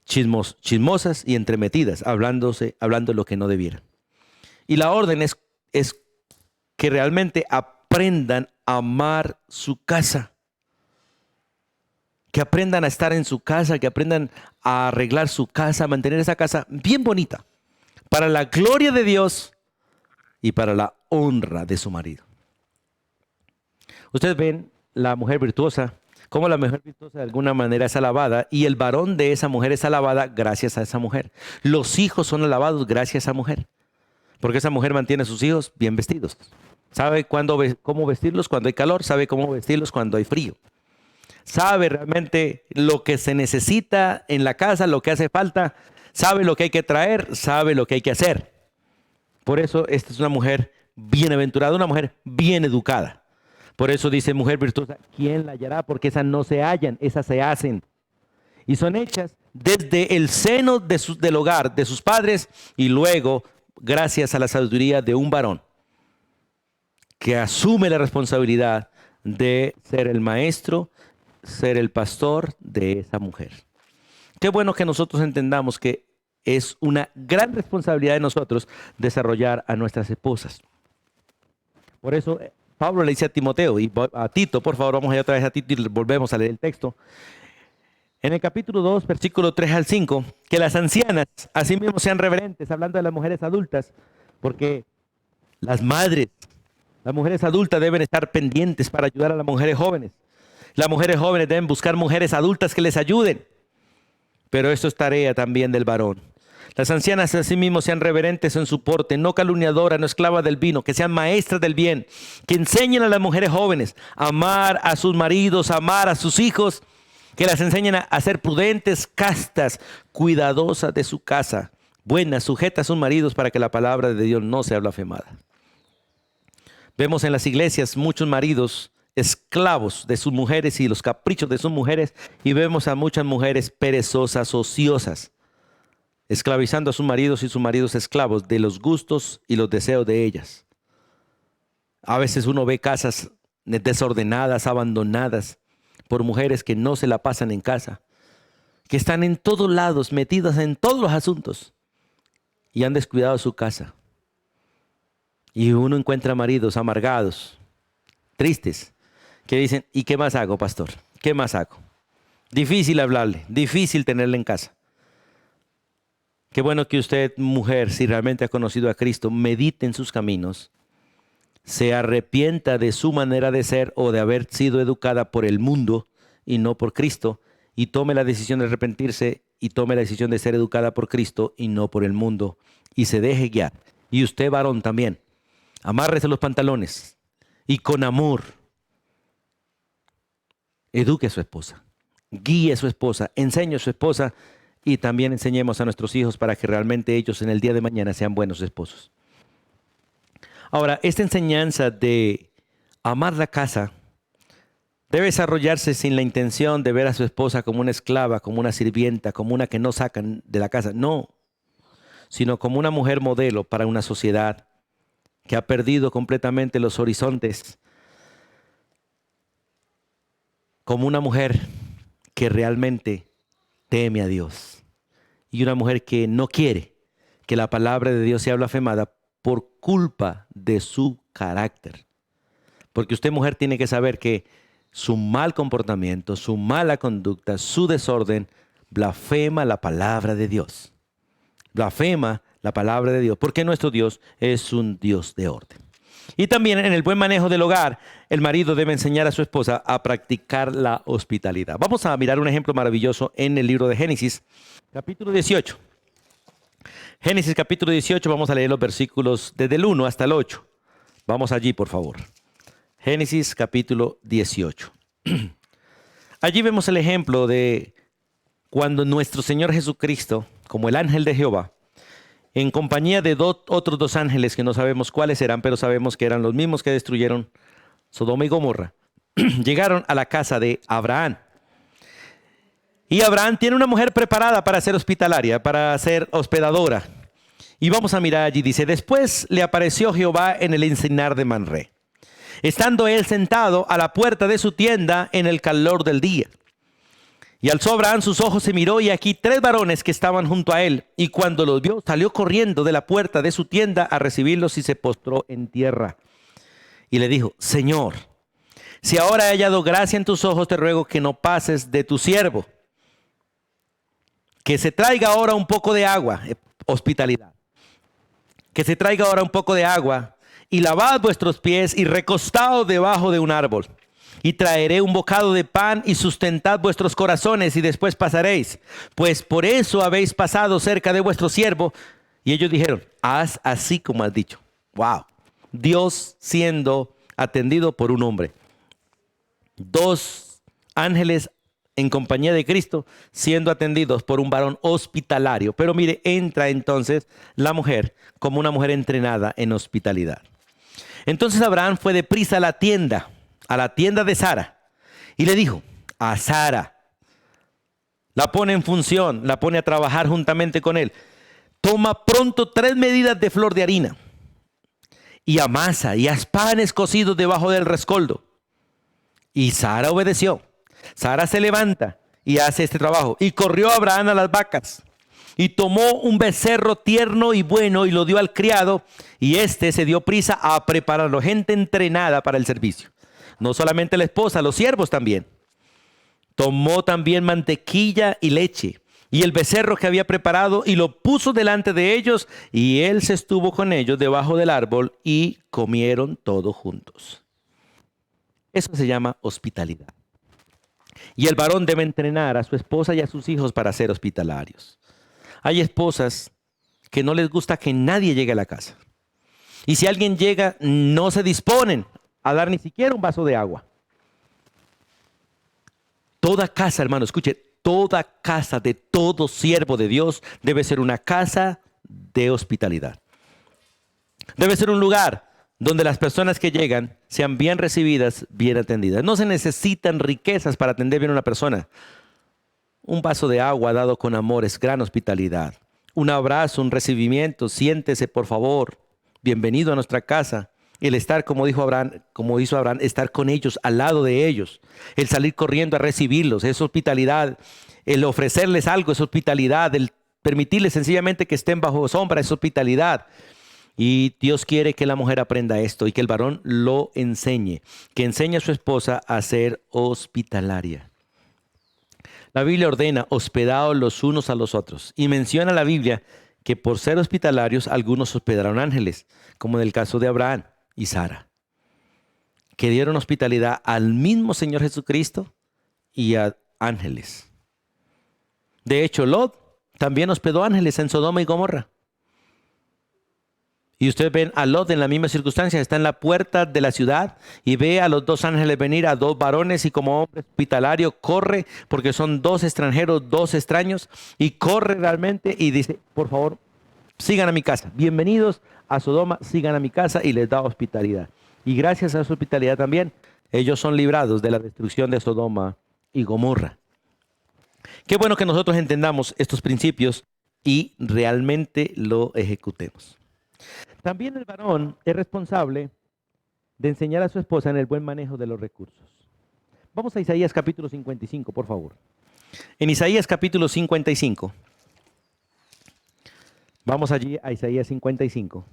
Chismosas y entremetidas, hablando lo que no debieran. Y la orden es que realmente aprendan a amar su casa. Que aprendan a estar en su casa, que aprendan a arreglar su casa, a mantener esa casa bien bonita, para la gloria de Dios y para la honra de su marido. Ustedes ven la mujer virtuosa, cómo la mujer virtuosa de alguna manera es alabada, y el varón de esa mujer es alabada gracias a esa mujer. Los hijos son alabados gracias a esa mujer, porque esa mujer mantiene a sus hijos bien vestidos. Sabe cómo vestirlos cuando hay calor, sabe cómo vestirlos cuando hay frío. Sabe realmente lo que se necesita en la casa, lo que hace falta, sabe lo que hay que traer, sabe lo que hay que hacer. Por eso esta es una mujer bienaventurada, una mujer bien educada. Por eso dice mujer virtuosa, ¿quién la hallará? Porque esas no se hallan, esas se hacen. Y son hechas desde el seno del hogar, de sus padres, y luego gracias a la sabiduría de un varón que asume la responsabilidad de ser el maestro, ser el pastor de esa mujer. Qué bueno que nosotros entendamos que es una gran responsabilidad de nosotros desarrollar a nuestras esposas. Por eso Pablo le dice a Timoteo y a Tito, por favor, vamos allá otra vez a Tito y volvemos a leer el texto. En el capítulo 2, versículo 3 al 5, que las ancianas asimismo sean reverentes, hablando de las mujeres adultas, porque las madres, las mujeres adultas deben estar pendientes para ayudar a las mujeres jóvenes. Las mujeres jóvenes deben buscar mujeres adultas que les ayuden. Pero esto es tarea también del varón. Las ancianas asimismo sean reverentes en su porte, no calumniadoras, no esclavas del vino, que sean maestras del bien, que enseñen a las mujeres jóvenes a amar a sus maridos, a amar a sus hijos, que las enseñen a ser prudentes, castas, cuidadosas de su casa, buenas, sujetas a sus maridos para que la palabra de Dios no sea blasfemada. Vemos en las iglesias muchos maridos esclavos de sus mujeres y los caprichos de sus mujeres, y vemos a muchas mujeres perezosas, ociosas, esclavizando a sus maridos y sus maridos esclavos de los gustos y los deseos de ellas. A veces uno ve casas desordenadas, abandonadas por mujeres que no se la pasan en casa, que están en todos lados, metidas en todos los asuntos y han descuidado su casa. Y uno encuentra maridos amargados, tristes, que dicen, ¿y qué más hago, pastor? ¿Qué más hago? Difícil hablarle, difícil tenerle en casa. Qué bueno que usted, mujer, si realmente ha conocido a Cristo, medite en sus caminos, se arrepienta de su manera de ser o de haber sido educada por el mundo y no por Cristo, y tome la decisión de arrepentirse y tome la decisión de ser educada por Cristo y no por el mundo, y se deje guiar. Y usted, varón, también, amárrese los pantalones y con amor eduque a su esposa, guíe a su esposa, enseñe a su esposa, y también enseñemos a nuestros hijos para que realmente ellos en el día de mañana sean buenos esposos. Ahora, esta enseñanza de amar la casa debe desarrollarse sin la intención de ver a su esposa como una esclava, como una sirvienta, como una que no sacan de la casa. No, sino como una mujer modelo para una sociedad que ha perdido completamente los horizontes como una mujer que realmente teme a Dios y una mujer que no quiere que la palabra de Dios sea blasfemada por culpa de su carácter. Porque usted, mujer, tiene que saber que su mal comportamiento, su mala conducta, su desorden, blasfema la palabra de Dios. Blasfema la palabra de Dios, porque nuestro Dios es un Dios de orden. Y también en el buen manejo del hogar, el marido debe enseñar a su esposa a practicar la hospitalidad. Vamos a mirar un ejemplo maravilloso en el libro de Génesis, capítulo 18. Génesis capítulo 18, vamos a leer los versículos desde el 1 hasta el 8. Vamos allí, por favor. Génesis capítulo 18. Allí vemos el ejemplo de cuando nuestro Señor Jesucristo, como el ángel de Jehová, en compañía de otros dos ángeles que no sabemos cuáles eran, pero sabemos que eran los mismos que destruyeron Sodoma y Gomorra, llegaron a la casa de Abraham. Y Abraham tiene una mujer preparada para ser hospitalaria, para ser hospedadora. Y vamos a mirar allí, dice, después le apareció Jehová en el encinar de Manré, estando él sentado a la puerta de su tienda en el calor del día. Y alzó Abraham sus ojos y miró, y aquí 3 varones que estaban junto a él. Y cuando los vio, salió corriendo de la puerta de su tienda a recibirlos y se postró en tierra. Y le dijo, Señor, si ahora he hallado gracia en tus ojos, te ruego que no pases de tu siervo. Que se traiga ahora un poco de agua, hospitalidad. Que se traiga ahora un poco de agua, y lavad vuestros pies y recostaos debajo de un árbol. Y traeré un bocado de pan y sustentad vuestros corazones y después pasaréis. Pues por eso habéis pasado cerca de vuestro siervo. Y ellos dijeron, haz así como has dicho. Wow. Dios siendo atendido por un hombre. 2 ángeles en compañía de Cristo siendo atendidos por un varón hospitalario. Pero mire, entra entonces la mujer como una mujer entrenada en hospitalidad. Entonces Abraham fue deprisa a la tienda de Sara, y le dijo a Sara, la pone en función, la pone a trabajar juntamente con él, toma pronto 3 medidas de flor de harina, y amasa, y haz panes cocidos debajo del rescoldo. Y Sara obedeció. Sara se levanta y hace este trabajo, y corrió Abraham a las vacas, y tomó un becerro tierno y bueno, y lo dio al criado, y éste se dio prisa a prepararlo, gente entrenada para el servicio. No solamente la esposa, los siervos también. Tomó también mantequilla y leche y el becerro que había preparado y lo puso delante de ellos, y él se estuvo con ellos debajo del árbol y comieron todos juntos. Eso se llama hospitalidad. Y el varón debe entrenar a su esposa y a sus hijos para ser hospitalarios. Hay esposas que no les gusta que nadie llegue a la casa. Y si alguien llega, no se disponen a dar ni siquiera un vaso de agua. Toda casa, hermano, escuche, toda casa de todo siervo de Dios debe ser una casa de hospitalidad. Debe ser un lugar donde las personas que llegan sean bien recibidas, bien atendidas. No se necesitan riquezas para atender bien a una persona. Un vaso de agua dado con amor es gran hospitalidad. Un abrazo, un recibimiento, siéntese por favor, bienvenido a nuestra casa. El estar, como hizo Abraham, estar con ellos, al lado de ellos. El salir corriendo a recibirlos, es hospitalidad. El ofrecerles algo es hospitalidad. El permitirles sencillamente que estén bajo sombra es hospitalidad. Y Dios quiere que la mujer aprenda esto y que el varón lo enseñe. Que enseñe a su esposa a ser hospitalaria. La Biblia ordena hospedaos los unos a los otros. Y menciona la Biblia que por ser hospitalarios algunos hospedaron ángeles, como en el caso de Abraham y Sara, que dieron hospitalidad al mismo Señor Jesucristo y a ángeles. De hecho, Lot también hospedó ángeles en Sodoma y Gomorra. Y ustedes ven a Lot en la misma circunstancia, está en la puerta de la ciudad y ve a los 2 ángeles venir, a 2 varones, y como hombre hospitalario corre, porque son 2 extranjeros, 2 extraños, y corre realmente y dice, por favor, sigan a mi casa, bienvenidos a Sodoma, sigan a mi casa, y les da hospitalidad. Y gracias a su hospitalidad también, ellos son librados de la destrucción de Sodoma y Gomorra. Qué bueno que nosotros entendamos estos principios y realmente lo ejecutemos. También el varón es responsable de enseñar a su esposa en el buen manejo de los recursos. Vamos a Isaías capítulo 55, por favor. En Isaías capítulo 55. Vamos allí a Isaías 55.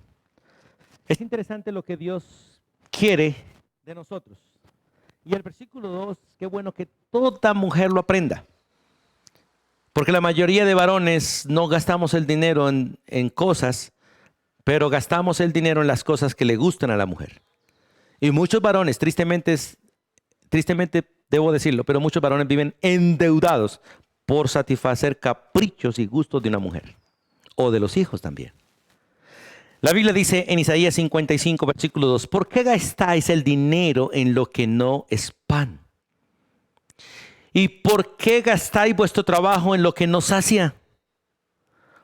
Es interesante lo que Dios quiere de nosotros. Y el versículo 2, qué bueno que toda mujer lo aprenda. Porque la mayoría de varones no gastamos el dinero en cosas, pero gastamos el dinero en las cosas que le gustan a la mujer. Y muchos varones, tristemente debo decirlo, pero muchos varones viven endeudados por satisfacer caprichos y gustos de una mujer. O de los hijos también. La Biblia dice en Isaías 55, versículo 2, ¿por qué gastáis el dinero en lo que no es pan? ¿Y por qué gastáis vuestro trabajo en lo que no sacia?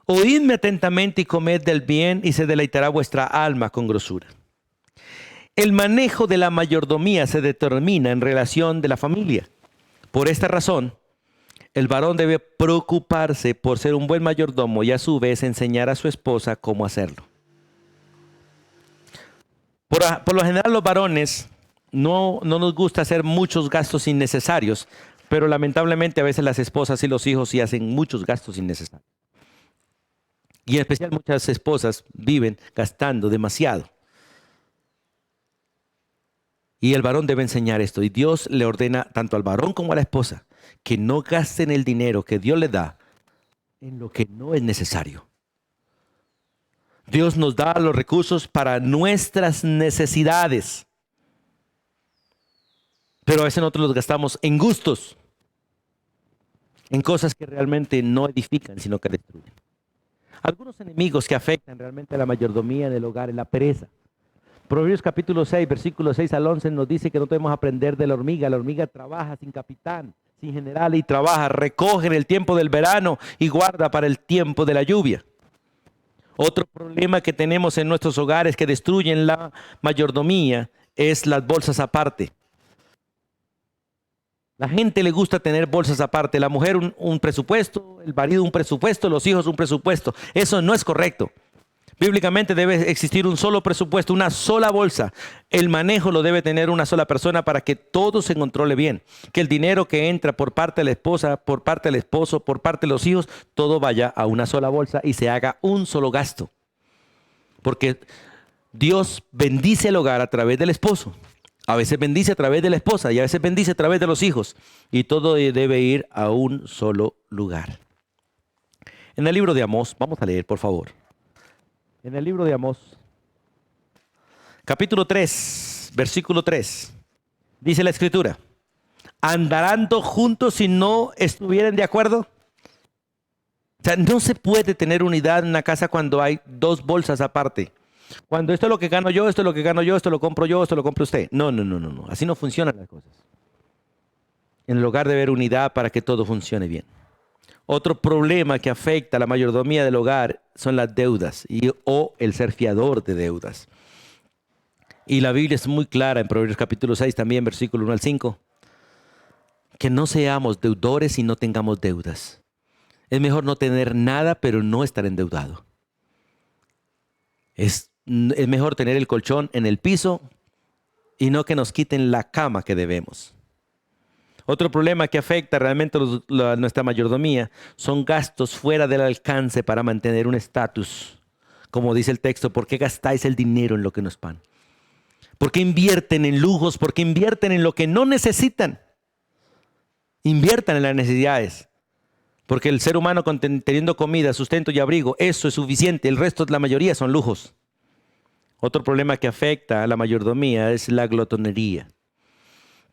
Oídme atentamente y comed del bien y se deleitará vuestra alma con grosura. El manejo de la mayordomía se determina en relación de la familia. Por esta razón, el varón debe preocuparse por ser un buen mayordomo y a su vez enseñar a su esposa cómo hacerlo. Por lo general los varones no nos gusta hacer muchos gastos innecesarios, pero lamentablemente a veces las esposas y los hijos sí hacen muchos gastos innecesarios. Y en especial muchas esposas viven gastando demasiado. Y el varón debe enseñar esto. Y Dios le ordena tanto al varón como a la esposa que no gasten el dinero que Dios les da en lo que no es necesario. Dios nos da los recursos para nuestras necesidades. Pero a veces nosotros los gastamos en gustos, en cosas que realmente no edifican, sino que destruyen. Algunos enemigos que afectan realmente a la mayordomía en el hogar es la pereza. Proverbios capítulo 6, versículos 6 al 11 nos dice que no debemos aprender de la hormiga. La hormiga trabaja sin capitán, sin general y trabaja, recoge en el tiempo del verano y guarda para el tiempo de la lluvia. Otro problema que tenemos en nuestros hogares que destruyen la mayordomía es las bolsas aparte. La gente le gusta tener bolsas aparte. La mujer un presupuesto, el marido un presupuesto, los hijos un presupuesto. Eso no es correcto. Bíblicamente debe existir un solo presupuesto, una sola bolsa. El manejo lo debe tener una sola persona para que todo se controle bien. Que el dinero que entra por parte de la esposa, por parte del esposo, por parte de los hijos, todo vaya a una sola bolsa y se haga un solo gasto. Porque Dios bendice el hogar a través del esposo. A veces bendice a través de la esposa y a veces bendice a través de los hijos. Y todo debe ir a un solo lugar. En el libro de Amós, vamos a leer, por favor. En el libro de Amós, capítulo 3, versículo 3, dice la Escritura, ¿andarán dos juntos si no estuvieran de acuerdo? O sea, no se puede tener unidad en una casa cuando hay dos bolsas aparte. Cuando esto es lo que gano yo, esto es lo que gano yo, esto lo compro yo, esto lo compra usted. No. Así no funcionan las cosas. En el hogar debe haber unidad para que todo funcione bien. Otro problema que afecta a la mayordomía del hogar son las deudas o el ser fiador de deudas. Y la Biblia es muy clara en Proverbios capítulo 6 también, versículo 1 al 5, que no seamos deudores y no tengamos deudas. Es mejor no tener nada, pero no estar endeudado. Es mejor tener el colchón en el piso y no que nos quiten la cama que debemos. Otro problema que afecta realmente a nuestra mayordomía son gastos fuera del alcance para mantener un estatus. Como dice el texto, ¿por qué gastáis el dinero en lo que no es pan? ¿Por qué invierten en lujos? ¿Por qué invierten en lo que no necesitan? Inviertan en las necesidades. Porque el ser humano teniendo comida, sustento y abrigo, eso es suficiente. El resto, la mayoría son lujos. Otro problema que afecta a la mayordomía es la glotonería.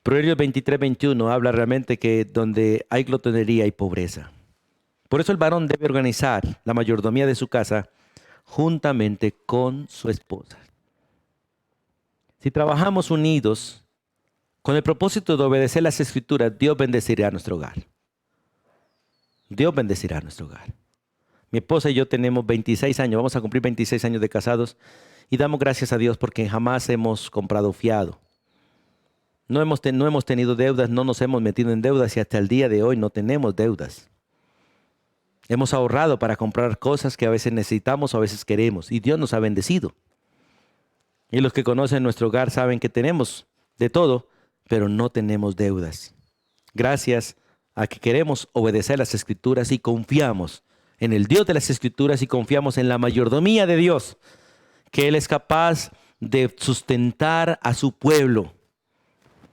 Proverbios 23, 21 habla realmente que donde hay glotonería hay pobreza. Por eso el varón debe organizar la mayordomía de su casa juntamente con su esposa. Si trabajamos unidos con el propósito de obedecer las Escrituras, Dios bendecirá nuestro hogar. Dios bendecirá nuestro hogar. Mi esposa y yo tenemos 26 años, vamos a cumplir 26 años de casados y damos gracias a Dios porque jamás hemos comprado fiado. No hemos tenido deudas, no nos hemos metido en deudas y hasta el día de hoy no tenemos deudas. Hemos ahorrado para comprar cosas que a veces necesitamos o a veces queremos y Dios nos ha bendecido. Y los que conocen nuestro hogar saben que tenemos de todo, pero no tenemos deudas. Gracias a que queremos obedecer las Escrituras y confiamos en el Dios de las Escrituras y confiamos en la mayordomía de Dios, que Él es capaz de sustentar a su pueblo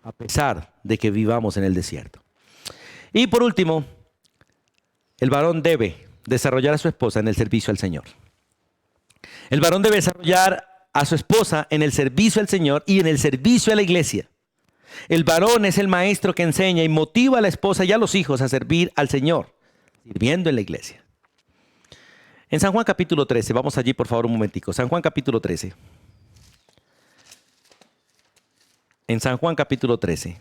a pesar de que vivamos en el desierto. Y por último, el varón debe desarrollar a su esposa en el servicio al Señor. El varón debe desarrollar a su esposa en el servicio al Señor y en el servicio a la iglesia. El varón es el maestro que enseña y motiva a la esposa y a los hijos a servir al Señor, sirviendo en la iglesia. En San Juan capítulo 13, vamos allí por favor un momentico. San Juan capítulo 13. En San Juan capítulo 13.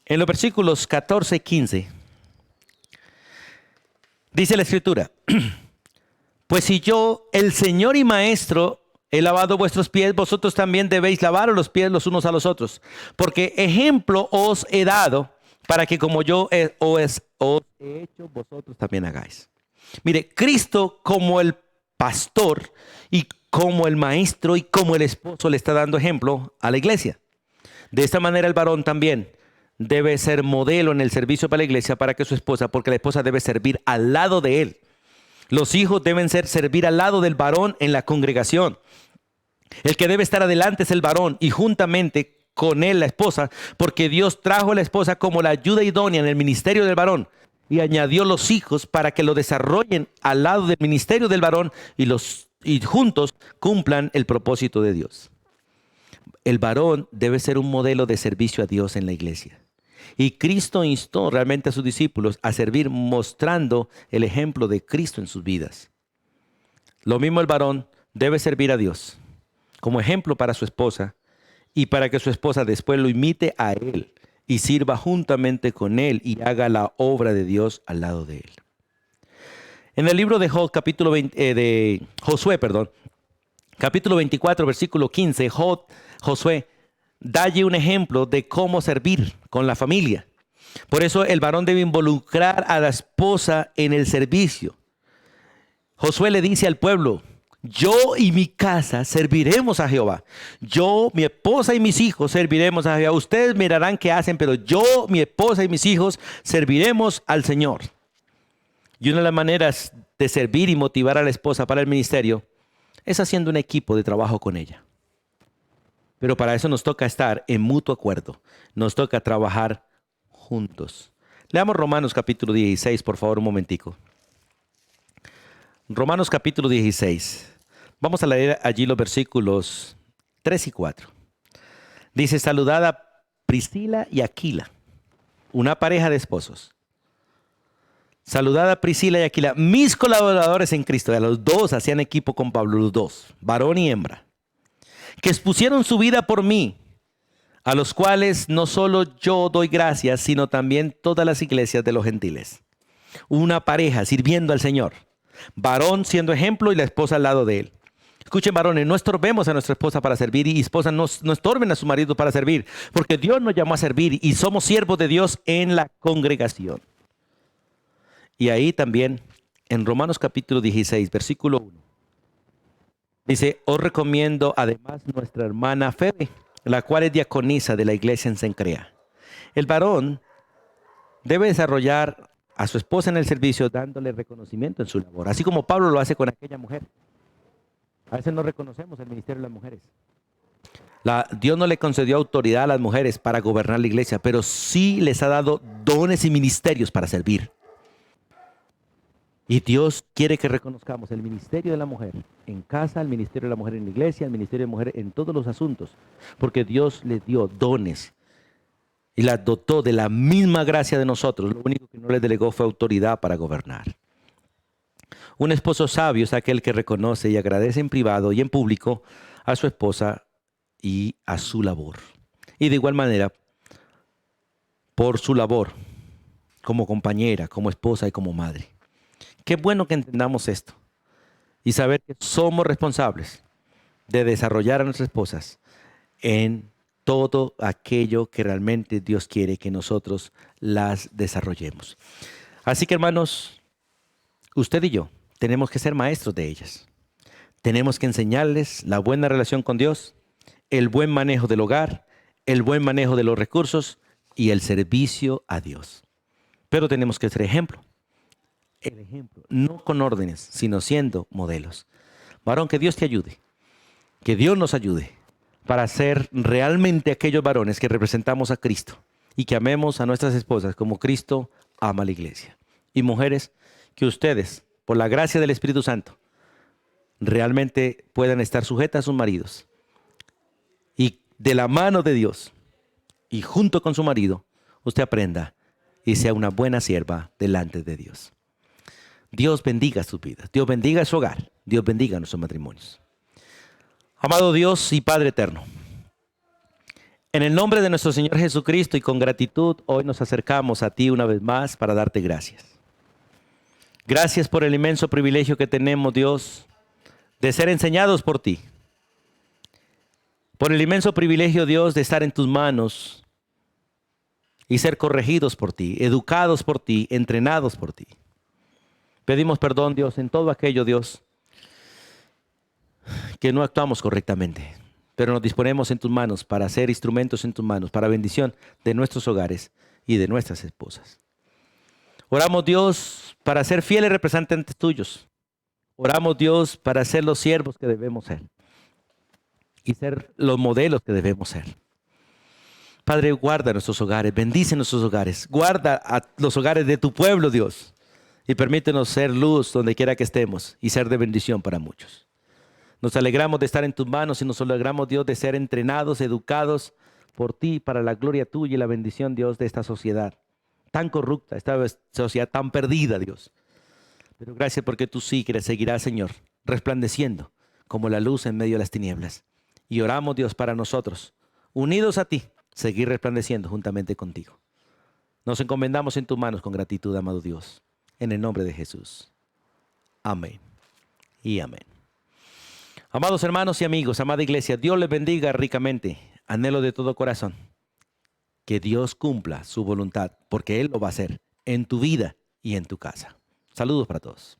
En los versículos 14 y 15. Dice la Escritura: pues si yo, el Señor y Maestro, he lavado vuestros pies, vosotros también debéis lavar los pies los unos a los otros. Porque ejemplo os he dado para que como yo os he hecho, vosotros también hagáis. Mire, Cristo como el pastor y como el maestro y como el esposo le está dando ejemplo a la iglesia. De esta manera el varón también debe ser modelo en el servicio para la iglesia para que su esposa, porque la esposa debe servir al lado de él. Los hijos deben servir al lado del varón en la congregación. El que debe estar adelante es el varón y juntamente con él la esposa, porque Dios trajo a la esposa como la ayuda idónea en el ministerio del varón y añadió los hijos para que lo desarrollen al lado del ministerio del varón y juntos cumplan el propósito de Dios. El varón debe ser un modelo de servicio a Dios en la iglesia. Y Cristo instó realmente a sus discípulos a servir mostrando el ejemplo de Cristo en sus vidas. Lo mismo el varón debe servir a Dios como ejemplo para su esposa y para que su esposa después lo imite a él y sirva juntamente con él y haga la obra de Dios al lado de él. En el libro de Josué, capítulo 24, versículo 15, Josué da allí un ejemplo de cómo servir con la familia. Por eso el varón debe involucrar a la esposa en el servicio. Josué le dice al pueblo: yo y mi casa serviremos a Jehová. Yo, mi esposa y mis hijos serviremos a Jehová. Ustedes mirarán qué hacen, pero yo, mi esposa y mis hijos serviremos al Señor. Y una de las maneras de servir y motivar a la esposa para el ministerio es haciendo un equipo de trabajo con ella. Pero para eso nos toca estar en mutuo acuerdo. Nos toca trabajar juntos. Leamos Romanos capítulo 16, por favor, un momentico. Romanos capítulo 16. Vamos a leer allí los versículos 3 y 4. Dice: saludad a Priscila y Aquila, una pareja de esposos. Saludad a Priscila y Aquila, mis colaboradores en Cristo. A los dos hacían equipo con Pablo, los dos, varón y hembra, que expusieron su vida por mí, a los cuales no solo yo doy gracias, sino también todas las iglesias de los gentiles. Una pareja sirviendo al Señor, varón siendo ejemplo y la esposa al lado de él. Escuchen, varones, no estorbemos a nuestra esposa para servir y esposas no estorben a su marido para servir, porque Dios nos llamó a servir y somos siervos de Dios en la congregación. Y ahí también, en Romanos capítulo 16, versículo 1, dice: os recomiendo además nuestra hermana Febe, la cual es diaconisa de la iglesia en Cencrea. El varón debe desarrollar a su esposa en el servicio dándole reconocimiento en su labor, así como Pablo lo hace con aquella mujer. A veces no reconocemos el ministerio de las mujeres. Dios no le concedió autoridad a las mujeres para gobernar la iglesia, pero sí les ha dado dones y ministerios para servir. Y Dios quiere que reconozcamos el ministerio de la mujer en casa, el ministerio de la mujer en la iglesia, el ministerio de la mujer en todos los asuntos, porque Dios les dio dones y las dotó de la misma gracia de nosotros. Lo único que no les delegó fue autoridad para gobernar. Un esposo sabio es aquel que reconoce y agradece en privado y en público a su esposa y a su labor. Y de igual manera, por su labor como compañera, como esposa y como madre. Qué bueno que entendamos esto y saber que somos responsables de desarrollar a nuestras esposas en todo aquello que realmente Dios quiere que nosotros las desarrollemos. Así que, hermanos, usted y yo tenemos que ser maestros de ellas. Tenemos que enseñarles la buena relación con Dios, el buen manejo del hogar, el buen manejo de los recursos y el servicio a Dios. Pero tenemos que ser ejemplo. El ejemplo, no con órdenes, sino siendo modelos. Varón, que Dios te ayude, que Dios nos ayude para ser realmente aquellos varones que representamos a Cristo y que amemos a nuestras esposas como Cristo ama a la iglesia. Y mujeres, que ustedes, por la gracia del Espíritu Santo, realmente puedan estar sujetas a sus maridos y de la mano de Dios y junto con su marido, usted aprenda y sea una buena sierva delante de Dios. Dios bendiga sus vidas, Dios bendiga su hogar, Dios bendiga nuestros matrimonios. Amado Dios y Padre eterno, en el nombre de nuestro Señor Jesucristo y con gratitud, hoy nos acercamos a ti una vez más para darte gracias. Gracias por el inmenso privilegio que tenemos, Dios, de ser enseñados por ti. Por el inmenso privilegio, Dios, de estar en tus manos y ser corregidos por ti, educados por ti, entrenados por ti. Pedimos perdón, Dios, en todo aquello, Dios, que no actuamos correctamente, pero nos disponemos en tus manos para ser instrumentos en tus manos, para bendición de nuestros hogares y de nuestras esposas. Oramos, Dios, para ser fieles representantes tuyos. Oramos, Dios, para ser los siervos que debemos ser y ser los modelos que debemos ser. Padre, guarda nuestros hogares, bendice nuestros hogares, guarda a los hogares de tu pueblo, Dios, y permítenos ser luz donde quiera que estemos y ser de bendición para muchos. Nos alegramos de estar en tus manos y nos alegramos, Dios, de ser entrenados, educados por ti para la gloria tuya y la bendición, Dios, de esta sociedad tan corrupta, esta sociedad tan perdida, Dios. Pero gracias porque tú sí que seguirás, Señor, resplandeciendo como la luz en medio de las tinieblas. Y oramos, Dios, para nosotros, unidos a ti, seguir resplandeciendo juntamente contigo. Nos encomendamos en tus manos con gratitud, amado Dios, en el nombre de Jesús. Amén y amén. Amados hermanos y amigos, amada iglesia, Dios les bendiga ricamente. Anhelo de todo corazón que Dios cumpla su voluntad, porque Él lo va a hacer en tu vida y en tu casa. Saludos para todos.